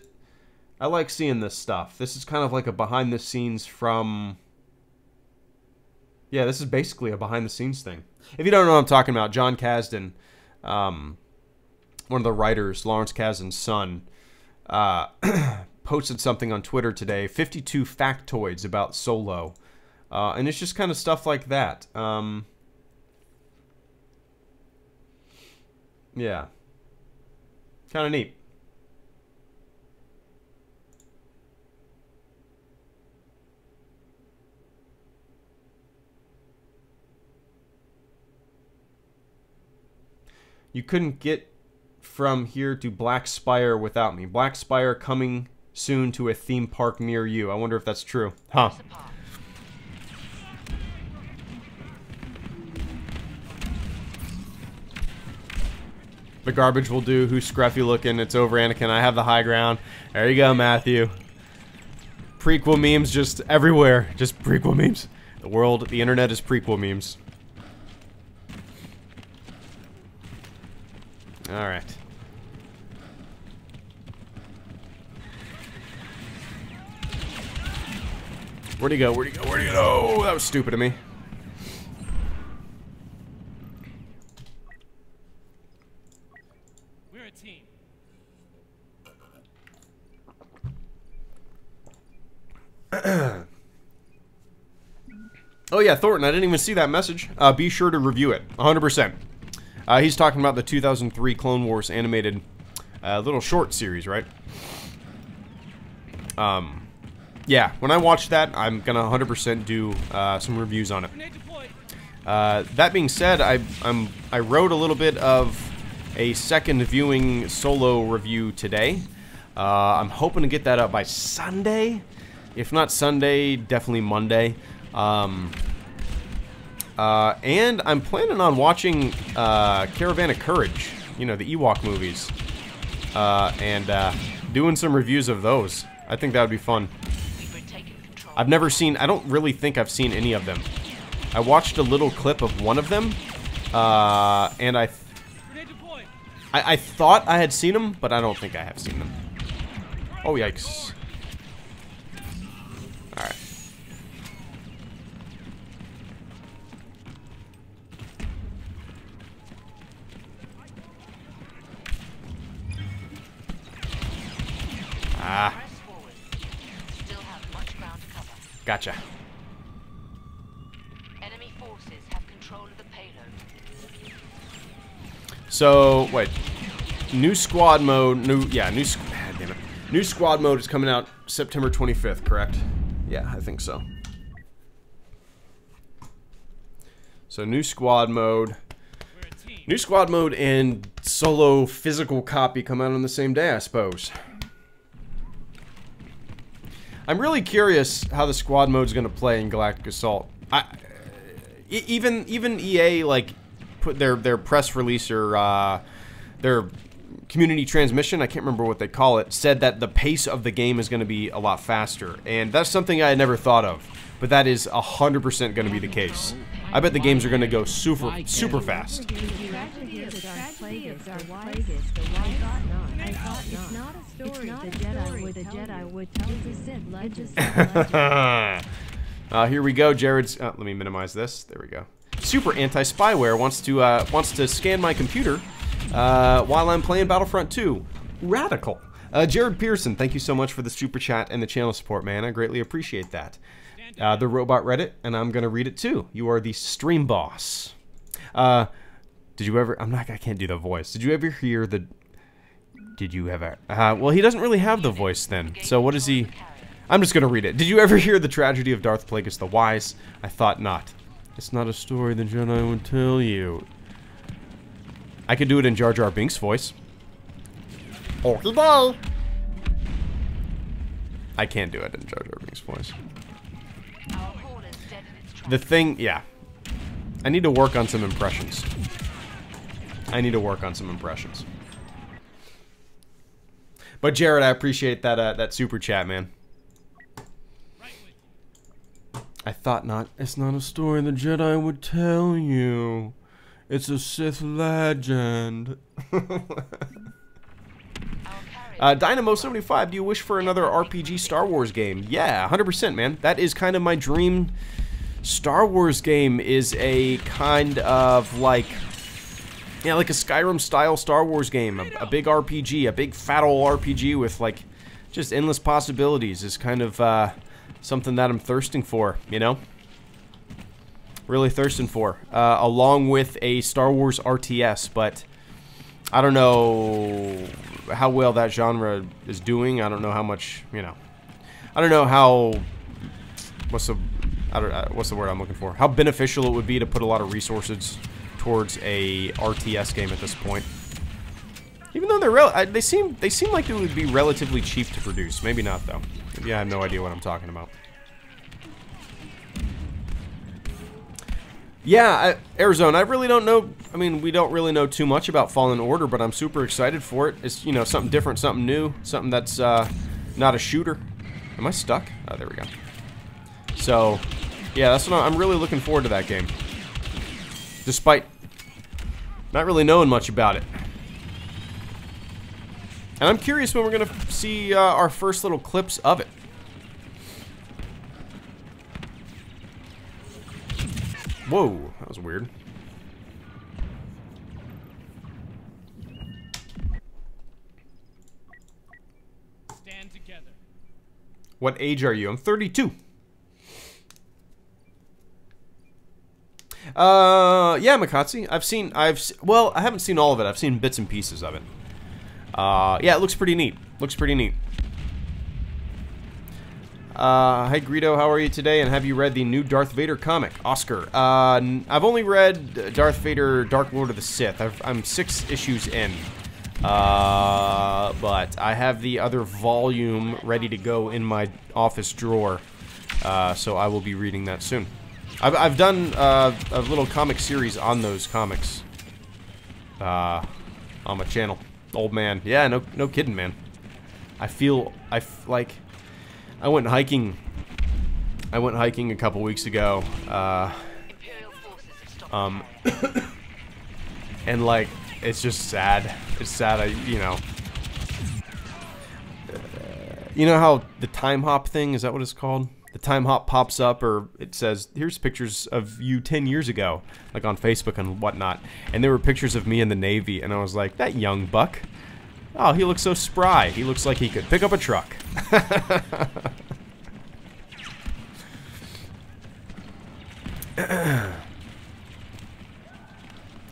I like seeing this stuff. This is kind of like a behind the scenes from... Yeah, this is basically a behind the scenes thing. If you don't know what I'm talking about, John Kasdan, one of the writers, Lawrence Kasdan's son, posted something on Twitter today, 52 factoids about Solo. And it's just kind of stuff like that. Yeah. Kind of neat. You couldn't get from here to Black Spire without me. Black Spire coming soon to a theme park near you. I wonder if that's true. Huh. The garbage will do. Who's scruffy looking? It's over, Anakin. I have the high ground. There you go, Matthew. Prequel memes just everywhere. Just prequel memes. The world, the internet is prequel memes. Alright. Where'd he go? Where'd he go? Where'd he go? Oh, that was stupid of me. We're a team. Oh yeah, Thornton, I didn't even see that message. Be sure to review it, 100%. He's talking about the 2003 Clone Wars animated little short series, right? Yeah, when I watch that, I'm gonna 100% do some reviews on it. That being said, I wrote a little bit of a second viewing Solo review today. I'm hoping to get that up by Sunday. If not Sunday, definitely Monday. And I'm planning on watching Caravan of Courage, you know, the Ewok movies, and doing some reviews of those. I think that would be fun. I've never seen, I don't really think I've seen any of them. I watched a little clip of one of them, and I thought I had seen them, but I don't think I have seen them. Oh, yikes. Alright. Ah. Still have much ground to cover. Gotcha. Enemy forces have control of the payload. So, wait. New squad mode, damn it. New squad mode is coming out September 25th, correct? Yeah, I think so. So, new squad mode. New squad mode and solo physical copy come out on the same day, I suppose. I'm really curious how the squad mode is going to play in Galactic Assault. Even EA like put their press release or their community transmission, I can't remember what they call it, said that the pace of the game is going to be a lot faster, and that's something I had never thought of. But that is 100% going to be the case. I bet the games are going to go super fast. Here we go. Jared's. Let me minimize this. There we go. Super anti-spyware wants to scan my computer while I'm playing Battlefront 2. Radical. Jared Pearson, thank you so much for the super chat and the channel support, man. I greatly appreciate that. The Robot Reddit, and I'm gonna read it too. You are the stream boss. Did you ever? I can't do the voice. Did you ever hear the? Did you ever? Well, he doesn't really have the voice then. So what is he? I'm just gonna read it. Did you ever hear the tragedy of Darth Plagueis the Wise? I thought not. It's not a story the Jedi would tell you. I could do it in Jar Jar Binks' voice. Okay, bye. I can't do it in Jar Jar Binks' voice. The thing, yeah. I need to work on some impressions. But Jared, I appreciate that super chat, man. I thought not. It's not a story the Jedi would tell you. It's a Sith legend. Dynamo75, do you wish for another RPG Star Wars game? Yeah, 100%, man. That is kind of my dream. Star Wars game is a kind of like, yeah, like a Skyrim-style Star Wars game. A big RPG, a big fat ol' RPG with like just endless possibilities is kind of something that I'm thirsting for, you know? Really thirsting for. Along with a Star Wars RTS, but I don't know how well that genre is doing. I don't know how much, you know. I don't know how, what's the word I'm looking for? How beneficial it would be to put a lot of resources towards a RTS game at this point. Even though they seem like it would be relatively cheap to produce. Maybe not though. Maybe I have no idea what I'm talking about. Yeah, Arizona, I really don't know. I mean, we don't really know too much about Fallen Order, but I'm super excited for it. It's, you know, something different, something new, something that's not a shooter. Am I stuck? Oh, there we go. So, yeah, that's what I'm really looking forward to that game. Despite not really knowing much about it. And I'm curious when we're going to see our first little clips of it. Whoa, that was weird. Stand together. What age are you? I'm 32. Yeah, Makatsi. Well, I haven't seen all of it. I've seen bits and pieces of it. Yeah, it looks pretty neat. Hi Greedo, how are you today? And have you read the new Darth Vader comic? Oscar. I've only read Darth Vader Dark Lord of the Sith. I'm 6 issues in. But I have the other volume ready to go in my office drawer. So I will be reading that soon. I've done a little comic series on those comics. On my channel. Old man. Yeah, no kidding, man. I went hiking I went hiking a couple weeks ago. And like, it's just sad. It's sad. You know how the time hop thing, is that what it's called? The time hop pops up, or it says, here's pictures of you 10 years ago, like on Facebook and whatnot. And there were pictures of me in the Navy, and I was like, that young buck. Oh, he looks so spry. He looks like he could pick up a truck.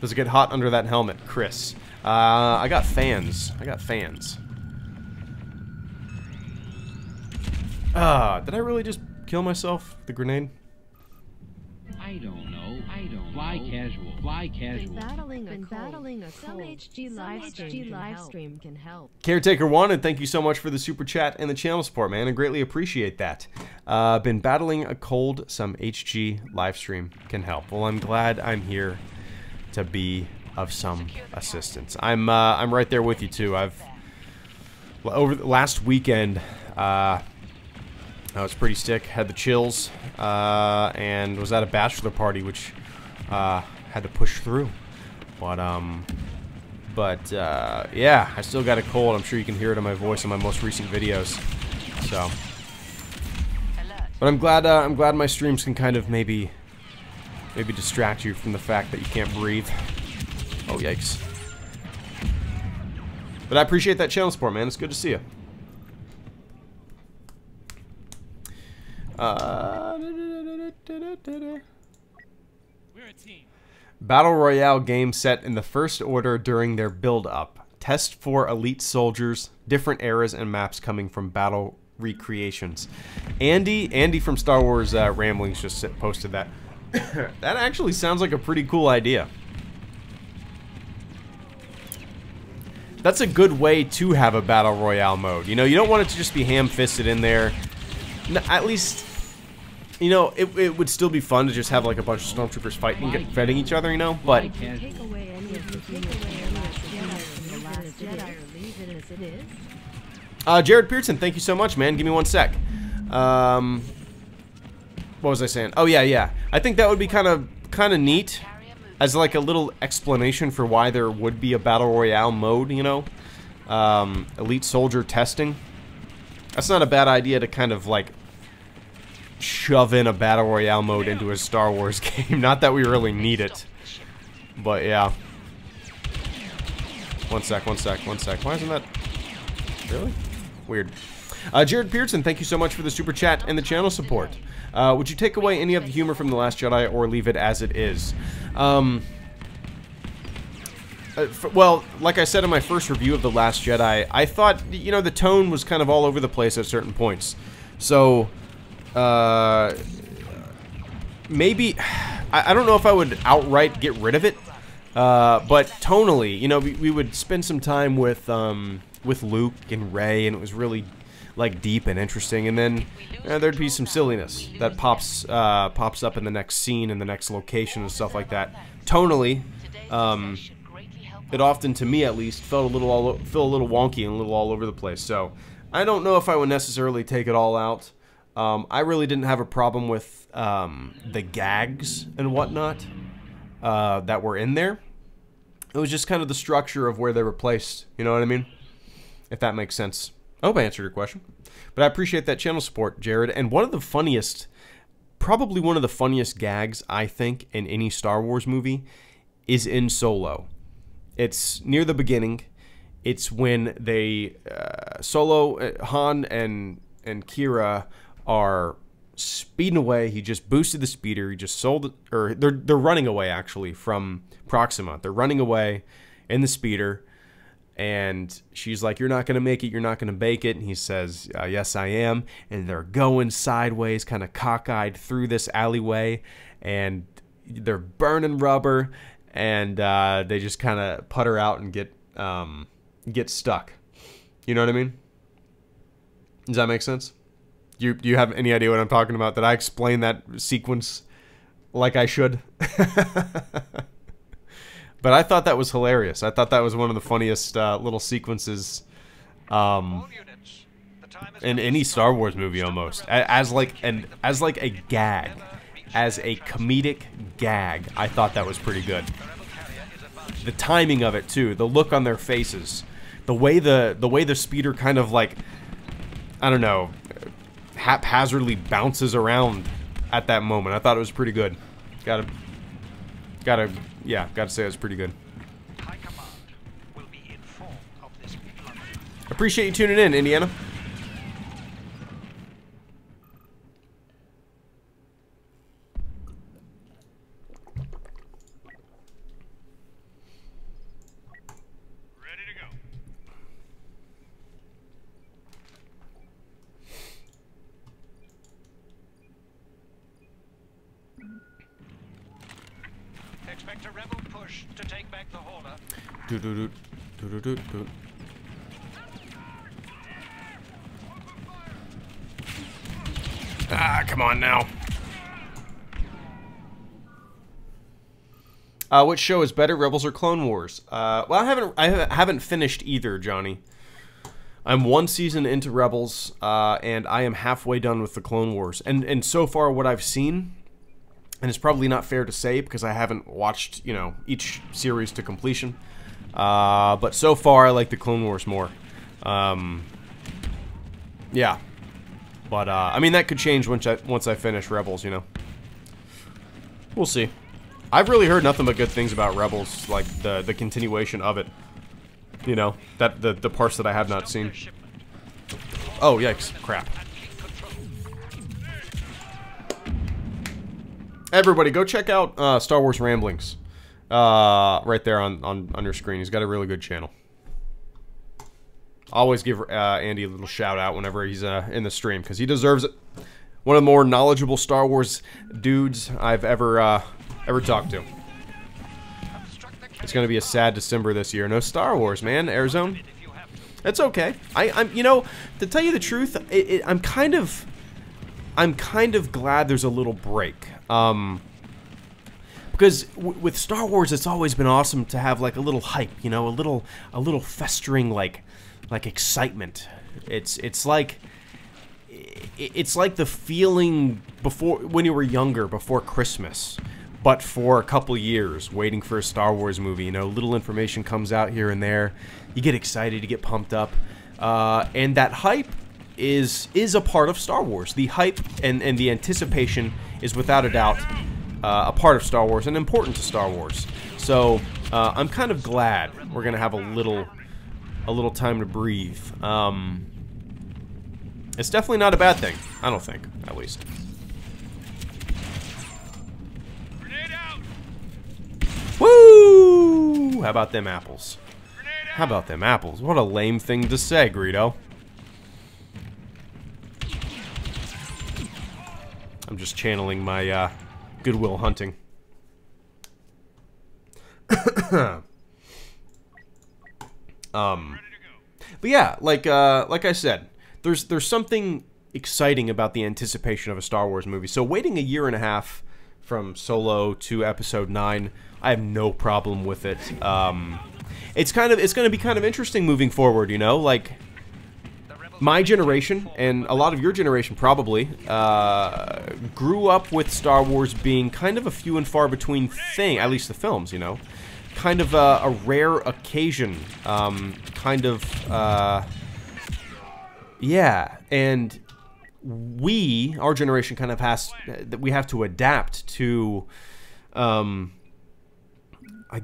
Does it get hot under that helmet, Chris? I got fans. Did I really just kill myself with the grenade? I don't know. Fly casual. Been battling a some HG live stream can help. Caretaker Wanted, thank you so much for the super chat and the channel support, man. I greatly appreciate that. Been battling a cold. Some HG live stream can help. Well, I'm glad I'm here to be of some assistance. I'm right there with you too. Over the last weekend, I was pretty sick, had the chills, and was at a bachelor party, which had to push through. But yeah, I still got a cold. I'm sure you can hear it in my voice in my most recent videos. So, but I'm glad my streams can kind of maybe distract you from the fact that you can't breathe. Oh, yikes. But I appreciate that channel support, man. It's good to see you. We're a team. Battle Royale game set in the First Order during their build-up. Test for elite soldiers, different eras and maps coming from battle recreations. Andy from Star Wars Ramblings just posted that. That actually sounds like a pretty cool idea. That's a good way to have a Battle Royale mode. You know, you don't want it to just be ham-fisted in there. No, at least, you know, it would still be fun to just have like a bunch of stormtroopers fighting each other, you know. But Jared Pearson, thank you so much, man. Give me one sec. What was I saying? Oh yeah. I think that would be kind of neat as like a little explanation for why there would be a Battle Royale mode, you know. Elite soldier testing. That's not a bad idea to kind of like shove in a Battle Royale mode into a Star Wars game. Not that we really need it, but yeah. One sec. Why isn't that... Really? Weird. Jared Pearson, thank you so much for the super chat and the channel support. Would you take away any of the humor from The Last Jedi or leave it as it is? Well, like I said in my first review of The Last Jedi, I thought, you know, the tone was kind of all over the place at certain points. So, maybe, I don't know if I would outright get rid of it, but tonally, you know, we would spend some time with Luke and Rey, and it was really, like, deep and interesting, and then there'd be some silliness that pops up in the next scene, in the next location, and stuff like that. Tonally, it often, to me at least, felt a little wonky and a little all over the place. So I don't know if I would necessarily take it all out. I really didn't have a problem with the gags and whatnot that were in there. It was just kind of the structure of where they were placed. You know what I mean? If that makes sense. I hope I answered your question. But I appreciate that channel support, Jared. And one of the funniest, probably one of the funniest gags, I think, in any Star Wars movie is in Solo. It's near the beginning. It's when they Solo, Han, and Kira are speeding away. He just boosted the speeder. He just sold it, or they're running away actually from Proxima. They're running away in the speeder, and she's like, "You're not gonna make it. You're not gonna bake it." And he says, "Yes, I am." And they're going sideways, kind of cockeyed through this alleyway, and they're burning rubber. And they just kind of putter out and get stuck. You know what I mean? Does that make sense? Do you have any idea what I'm talking about? Did I explain that sequence like I should? But I thought that was hilarious. I thought that was one of the funniest little sequences. All units, the in any Star Wars movie almost, as like a gag, as a comedic gag. I thought that was pretty good. The timing of it too, the look on their faces, the way the speeder kind of like, I don't know, haphazardly bounces around at that moment. I thought it was pretty good. Gotta say it was pretty good. Appreciate you tuning in, Indiana. Ready to go. Expect a rebel push to take back the holder. Ah, come on now. Which show is better, Rebels or Clone Wars? Well, I haven't finished either, Johnny. I'm one season into Rebels, and I am halfway done with the Clone Wars. And so far, what I've seen, and it's probably not fair to say because I haven't watched, you know, each series to completion. But so far, I like the Clone Wars more. Yeah. But, I mean, that could change once I finish Rebels, you know. We'll see. I've really heard nothing but good things about Rebels, like the continuation of it. You know, that the parts that I have not seen. Oh, yikes. Crap. Everybody, go check out Star Wars Ramblings. Right there on your screen. He's got a really good channel. Always give Andy a little shout out whenever he's in the stream, because he deserves it. One of the more knowledgeable Star Wars dudes I've ever talked to. It's gonna be a sad December this year. No Star Wars, man. Airzone. It's okay. I'm you know, to tell you the truth, I'm kind of glad there's a little break. Because with Star Wars, it's always been awesome to have like a little hype, you know, a little festering like excitement. It's like the feeling before when you were younger, before Christmas, but for a couple years waiting for a Star Wars movie. You know, little information comes out here and there, you get excited, you get pumped up, and that hype is a part of Star Wars. The hype and the anticipation is without a doubt a part of Star Wars and important to Star Wars. So I'm kind of glad we're gonna have a little time to breathe. It's definitely not a bad thing. I don't think, at least. Woo! How about them apples? How about them apples? What a lame thing to say, Greedo. I'm just channeling my Goodwill Hunting. But yeah, like I said, there's something exciting about the anticipation of a Star Wars movie. So waiting a year and a half from Solo to Episode 9, I have no problem with it. It's going to be kind of interesting moving forward, you know, like my generation and a lot of your generation probably grew up with Star Wars being kind of a few and far between thing, at least the films, you know. Kind of a rare occasion, yeah, and our generation kind of we have to adapt to, I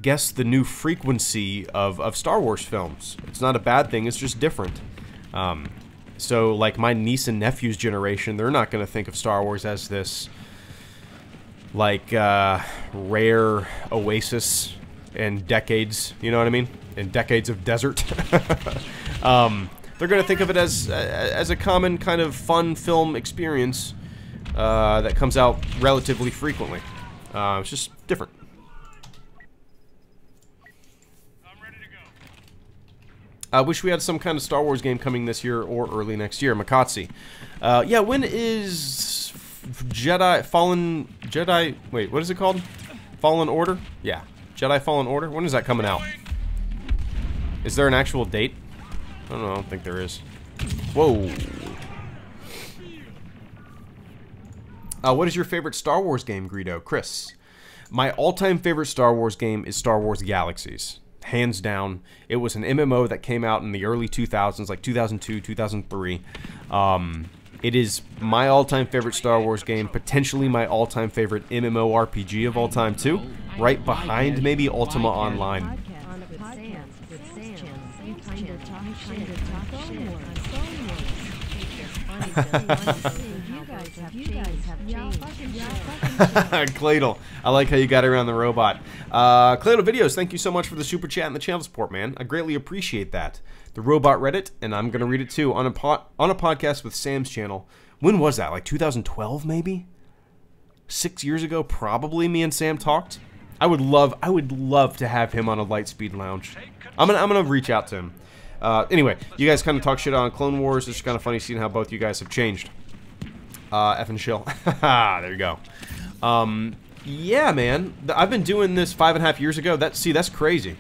guess, the new frequency of Star Wars films. It's not a bad thing, it's just different. So, like, my niece and nephew's generation, they're not going to think of Star Wars as this, like, rare oasis in decades, you know what I mean? In decades of desert. They're going to think of it as a common kind of fun film experience that comes out relatively frequently. It's just different. I'm ready to go. I wish we had some kind of Star Wars game coming this year or early next year. Makatsi. Yeah, when is wait, what is it called? Fallen Order? Yeah. Jedi Fallen Order? When is that coming out? Is there an actual date? I don't know, I don't think there is. Whoa, What is your favorite Star Wars game, Greedo? Chris. My all-time favorite Star Wars game is Star Wars Galaxies. Hands down. It was an MMO that came out in the early 2000s, like 2002, 2003. It is my all-time favorite Star Wars game, potentially my all-time favorite MMORPG of all time, too. Right behind, maybe, Ultima Online. Cladle, I like how you got around the robot. Cladle Videos, thank you so much for the super chat and the channel support, man. I greatly appreciate that. The robot read it, and I'm gonna read it too on a podcast with Sam's channel. When was that? Like 2012, maybe? 6 years ago, probably. Me and Sam talked. I would love to have him on a Lightspeed Lounge. I'm gonna reach out to him. Anyway, you guys kind of talk shit on Clone Wars. It's kind of funny seeing how both you guys have changed. Effing chill. There you go. Yeah, man. I've been doing this 5.5 years ago. That's crazy.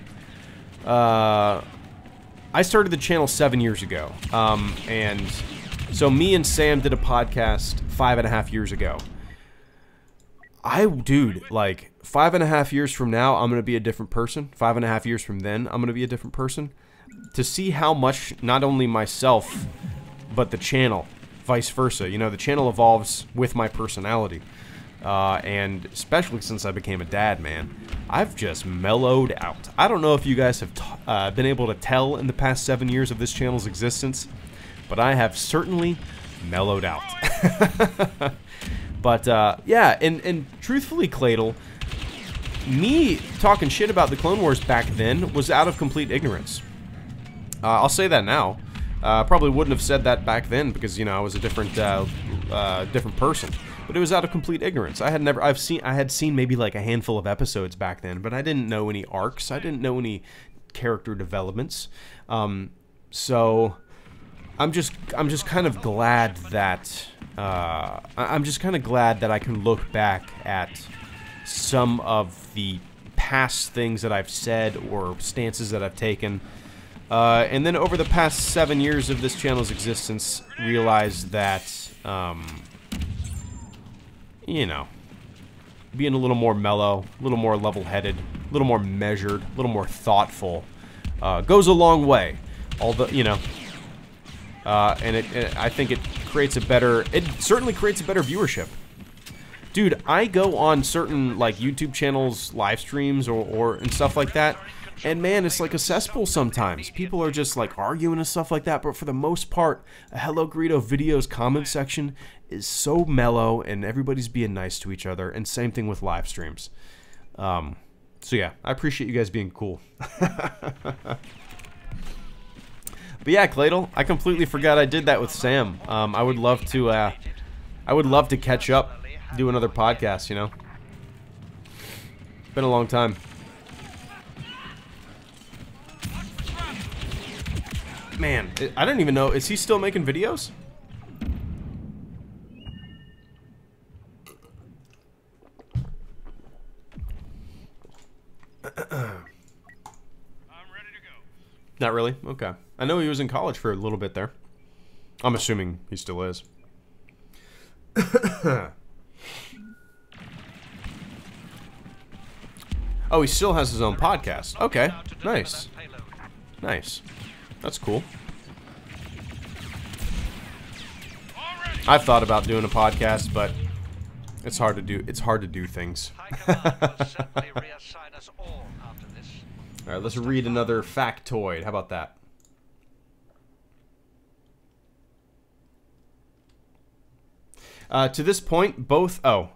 I started the channel 7 years ago. And so me and Sam did a podcast 5.5 years ago. Dude, like 5.5 years from now, I'm gonna be a different person. 5.5 years from then, I'm gonna be a different person. To see how much not only myself, but the channel, vice versa. You know, the channel evolves with my personality. And especially since I became a dad, man, I've just mellowed out. I don't know if you guys have been able to tell in the past 7 years of this channel's existence, but I have certainly mellowed out. But, yeah, and truthfully, Cladle, me talking shit about the Clone Wars back then was out of complete ignorance. I'll say that now. Probably wouldn't have said that back then because, you know, I was a different person. But it was out of complete ignorance. I had seen maybe like a handful of episodes back then, but I didn't know any arcs. I didn't know any character developments. So I'm just kind of glad that I can look back at some of the past things that I've said or stances that I've taken. And then over the past 7 years of this channel's existence, realize that, you know, being a little more mellow, a little more level-headed, a little more measured, a little more thoughtful, goes a long way. You know, and I think it certainly creates a better viewership. Dude, I go on certain, like, YouTube channels, live streams, and stuff like that, and man, it's like a cesspool sometimes. People are just, like, arguing and stuff like that, but for the most part, a Hello Greedo videos comment section is so mellow, and everybody's being nice to each other, and same thing with live streams. So yeah, I appreciate you guys being cool. But yeah, Cladle, I completely forgot I did that with Sam. I would love to catch up, do another podcast, you know. Been a long time. Man, I don't even know. Is he still making videos? I'm ready to go. Not really? Okay. I know he was in college for a little bit there. I'm assuming he still is. Oh, he still has his own podcast. Okay. Nice. Nice. That's cool. I've thought about doing a podcast, but it's hard to do. It's hard to do things. All right, let's read another factoid. How about that? To this point, both... Oh.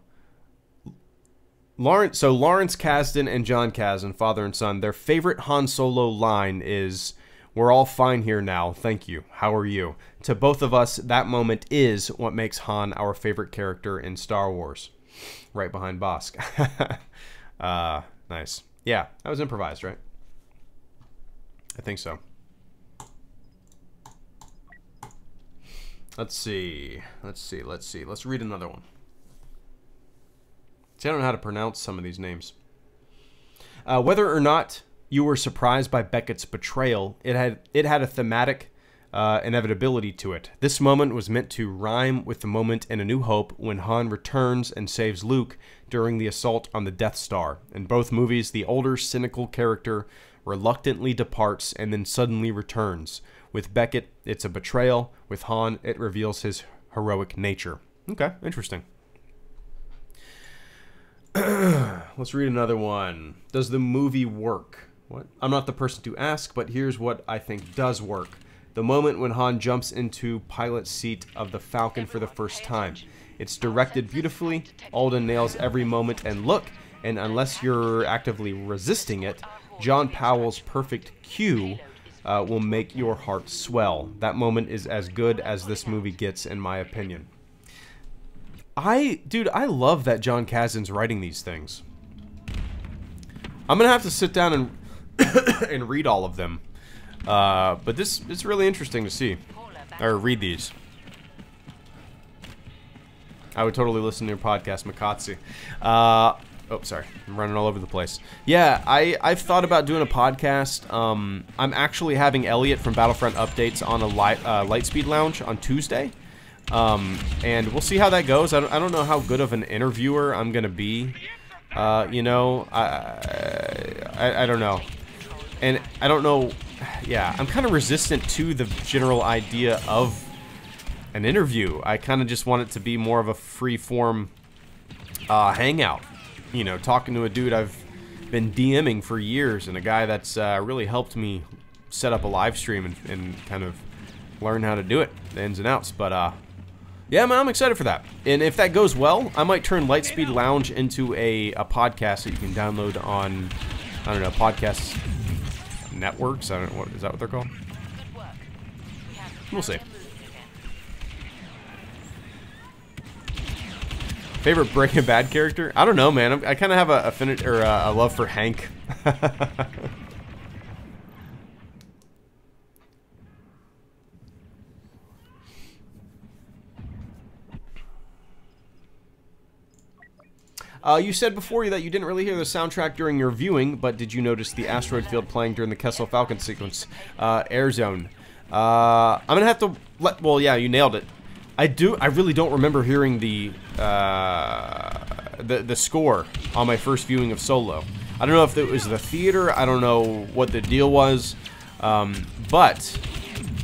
Lawrence Kasdan and John Kasdan, father and son, their favorite Han Solo line is, "We're all fine here now, thank you. How are you?" To both of us, that moment is what makes Han our favorite character in Star Wars. Right behind Bosk. Nice. Yeah, that was improvised, right? I think so. Let's see. Let's read another one. See, I don't know how to pronounce some of these names. Whether or not you were surprised by Beckett's betrayal, it had a thematic inevitability to it. This moment was meant to rhyme with the moment in A New Hope when Han returns and saves Luke during the assault on the Death Star. In both movies, the older, cynical character reluctantly departs and then suddenly returns. With Beckett, it's a betrayal. With Han, it reveals his heroic nature. Okay, interesting. Let's read another one. Does the movie work? What? I'm not the person to ask, but here's what I think does work. The moment when Han jumps into pilot's seat of the Falcon for the first time. It's directed beautifully. Alden nails every moment and look, and unless you're actively resisting it, John Powell's perfect cue will make your heart swell. That moment is as good as this movie gets, in my opinion. Dude, I love that John Kasdan's writing these things. I'm gonna have to sit down and and read all of them. But it's really interesting to see or read these. I would totally listen to your podcast, Makatsi. Oh, sorry, I'm running all over the place. Yeah, I've thought about doing a podcast. I'm actually having Elliot from Battlefront Updates on a Lightspeed Lounge on Tuesday. And we'll see how that goes. I don't know how good of an interviewer I'm gonna be. You know, I don't know. And I don't know, yeah, I'm kind of resistant to the general idea of an interview. I kind of just want it to be more of a free-form hangout. You know, talking to a dude I've been DMing for years, and a guy that's really helped me set up a live stream and kind of learn how to do it, the ins and outs. But, yeah, man, I'm excited for that. And if that goes well, I might turn Lightspeed Lounge into a podcast that you can download on, I don't know, podcast networks. I don't know, is that what they're called? We'll see. Favorite Breaking Bad character? I don't know, man. I kind of have a affinity or a love for Hank. You said before that you didn't really hear the soundtrack during your viewing, but did you notice the asteroid field playing during the Kessel Falcon sequence? Air Zone. I'm gonna have to well, yeah, you nailed it. I really don't remember hearing the score on my first viewing of Solo. I don't know if it was the theater. I don't know what the deal was, but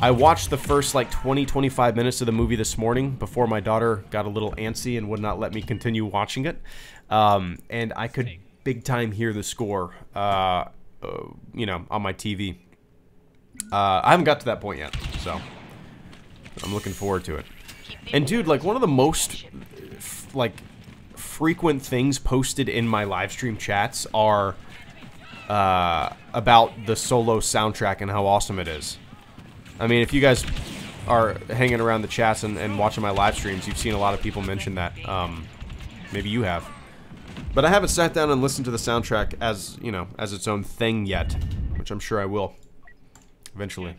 I watched the first like 20-25 minutes of the movie this morning before my daughter got a little antsy and would not let me continue watching it. And I could big time hear the score, you know, on my TV. I haven't got to that point yet, so I'm looking forward to it. And dude, like one of the most frequent things posted in my live stream chats are about the Solo soundtrack and how awesome it is. I mean, if you guys are hanging around the chats and watching my live streams, you've seen a lot of people mention that. Maybe you have. But I haven't sat down and listened to the soundtrack as, you know, as its own thing yet, which I'm sure I will eventually.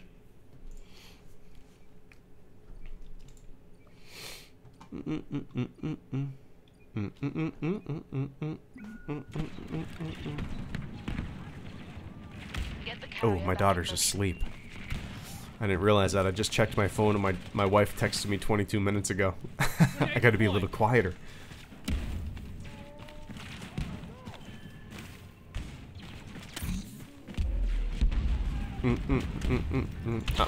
Oh, my daughter's asleep. I didn't realize that. I just checked my phone and my wife texted me 22 minutes ago. I gotta be a little quieter.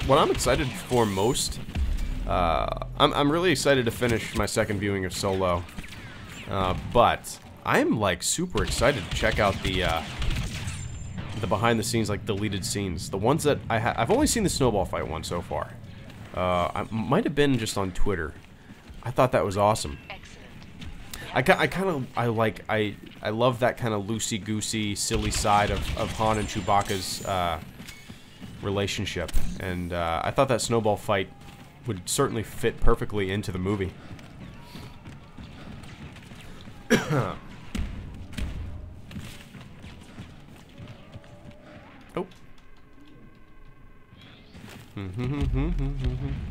What I'm excited for most, I'm really excited to finish my second viewing of Solo, but I'm like super excited to check out the behind the scenes, like deleted scenes, the ones that I've only seen the snowball fight one so far. I might have been just on Twitter. I thought that was awesome. I love that kind of loosey-goosey, silly side of Han and Chewbacca's relationship, and I thought that snowball fight would certainly fit perfectly into the movie. Oh.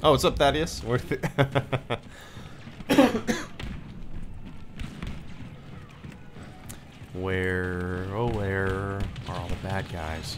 Oh, what's up, Thaddeus? Where, oh where are all the bad guys?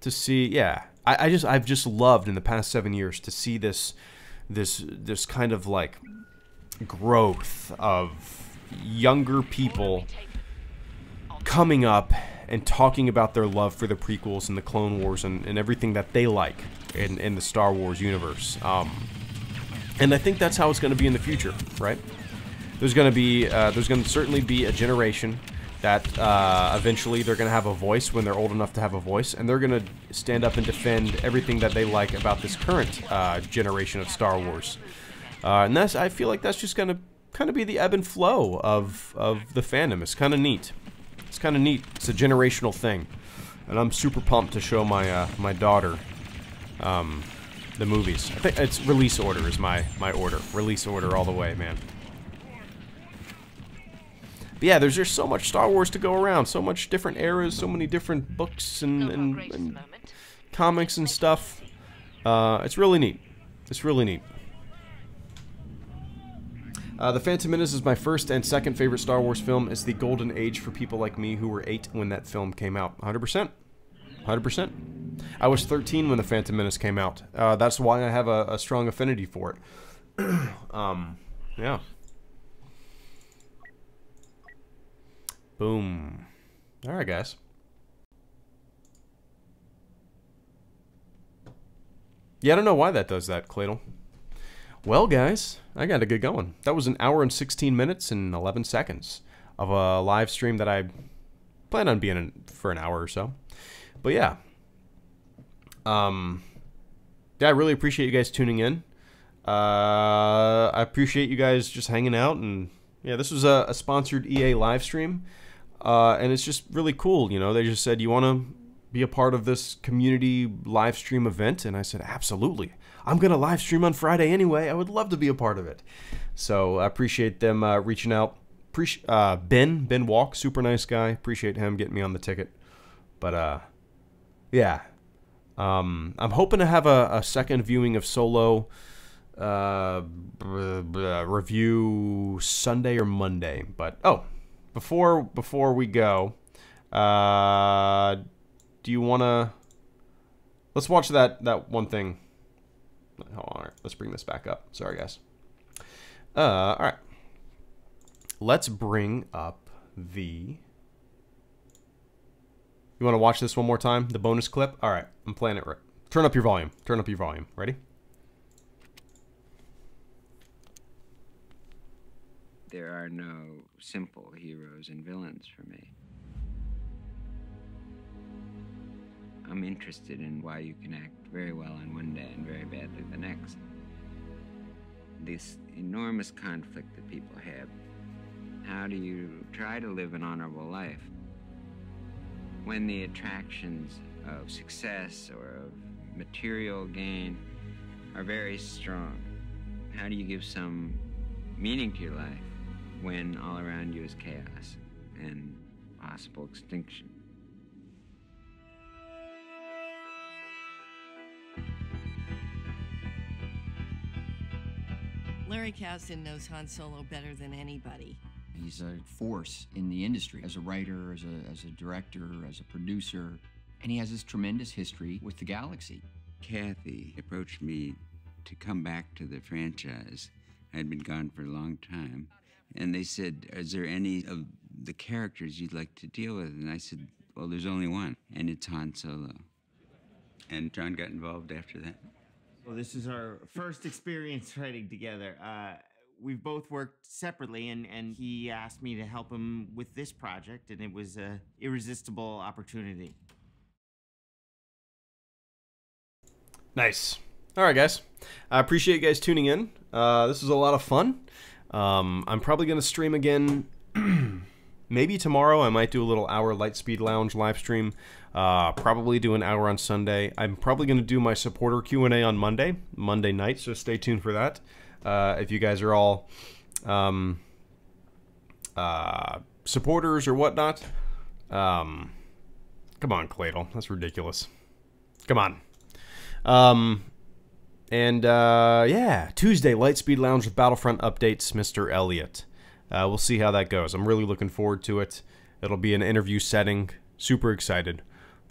to see, yeah, I've just loved in the past 7 years to see this kind of like growth of younger people coming up and talking about their love for the prequels and the Clone Wars and everything that they like in the Star Wars universe. And I think that's how it's going to be in the future, right? There's going to certainly be a generation that eventually they're going to have a voice when they're old enough to have a voice, and they're going to stand up and defend everything that they like about this current generation of Star Wars. And I feel like that's just going to kind of be the ebb and flow of the fandom. It's kind of neat. It's kind of neat. It's a generational thing, and I'm super pumped to show my my daughter the movies. I think it's release order is my order. Release order all the way, man. But yeah, there's just so much Star Wars to go around. So much different eras, so many different books and comics and stuff. It's really neat. It's really neat. The Phantom Menace is my first and second favorite Star Wars film. It's the golden age for people like me who were 8 when that film came out. 100%. 100%. I was 13 when the Phantom Menace came out. That's why I have a strong affinity for it. Yeah. Boom. Alright, guys. Yeah, I don't know why that does that, Cladle. Well, guys, I gotta get going. That was 1 hour and 16 minutes and 11 seconds of a live stream that I plan on being in for an hour or so. But yeah. Yeah, I really appreciate you guys tuning in. I appreciate you guys just hanging out. And yeah, this was a sponsored EA live stream. And it's just really cool, you know. They just said, you want to be a part of this community live stream event? And I said, absolutely. I'm going to live stream on Friday anyway. I would love to be a part of it. So I appreciate them reaching out. Ben Walk, super nice guy. Appreciate him getting me on the ticket. But yeah. I'm hoping to have a second viewing of Solo review Sunday or Monday. But, oh, before we go, do you want to... Let's watch that one thing. All right, let's bring this back up. Sorry, guys. All right. Let's bring up the... You want to watch this one more time? The bonus clip? All right, I'm playing it right. Turn up your volume. Turn up your volume. Ready? There are no simple heroes and villains for me. I'm interested in why you can act very well on one day and very badly the next. This enormous conflict that people have. How do you try to live an honorable life when the attractions of success or of material gain are very strong? How do you give some meaning to your life when all around you is chaos and possible extinction? Larry Kasdan knows Han Solo better than anybody. He's a force in the industry as a writer, as a director, as a producer, and he has this tremendous history with the galaxy. Kathy approached me to come back to the franchise. I'd been gone for a long time. And they said, is there any of the characters you'd like to deal with? And I said, well, there's only one, and it's Han Solo. And John got involved after that. Well, this is our first experience writing together. We've both worked separately, and he asked me to help him with this project, and it was an irresistible opportunity. Nice. All right, guys. I appreciate you guys tuning in. This was a lot of fun. I'm probably going to stream again maybe tomorrow. I might do a little hour Lightspeed Lounge live stream. Probably do an hour on Sunday. I'm probably going to do my supporter Q&A on Monday night, so stay tuned for that. If you guys are all supporters or whatnot. Come on, Cladle. That's ridiculous. Come on. Yeah, Tuesday, Lightspeed Lounge with Battlefront updates, Mr. Elliott. We'll see how that goes. I'm really looking forward to it. It'll be an interview setting. Super excited.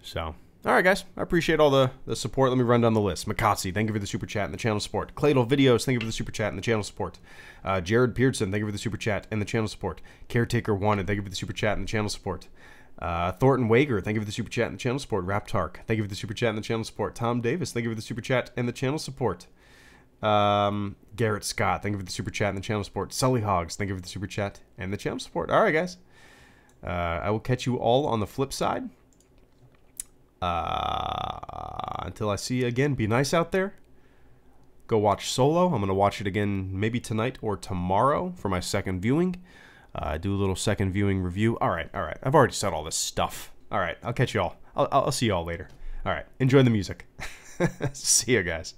So, All right, guys. I appreciate all the support. Let me run down the list. Makatsi, thank you for the super chat and the channel support. Cladle Videos, thank you for the super chat and the channel support. Jared Pearson, thank you for the super chat and the channel support. Caretaker Wanted, thank you for the super chat and the channel support. Thornton Wager, thank you for the super chat and the channel support. Raptark, thank you for the super chat and the channel support. Tom Davis, thank you for the super chat and the channel support. Garrett Scott, thank you for the super chat and the channel support. Sully Hogs, thank you for the super chat and the channel support. All right, guys. I will catch you all on the flip side. Until I see you again, be nice out there. Go watch Solo. I'm going to watch it again maybe tonight or tomorrow for my second viewing. Do a little second viewing review. All right. I've already said all this stuff. All right, I'll catch you all. I'll see you all later. All right, enjoy the music. See you guys.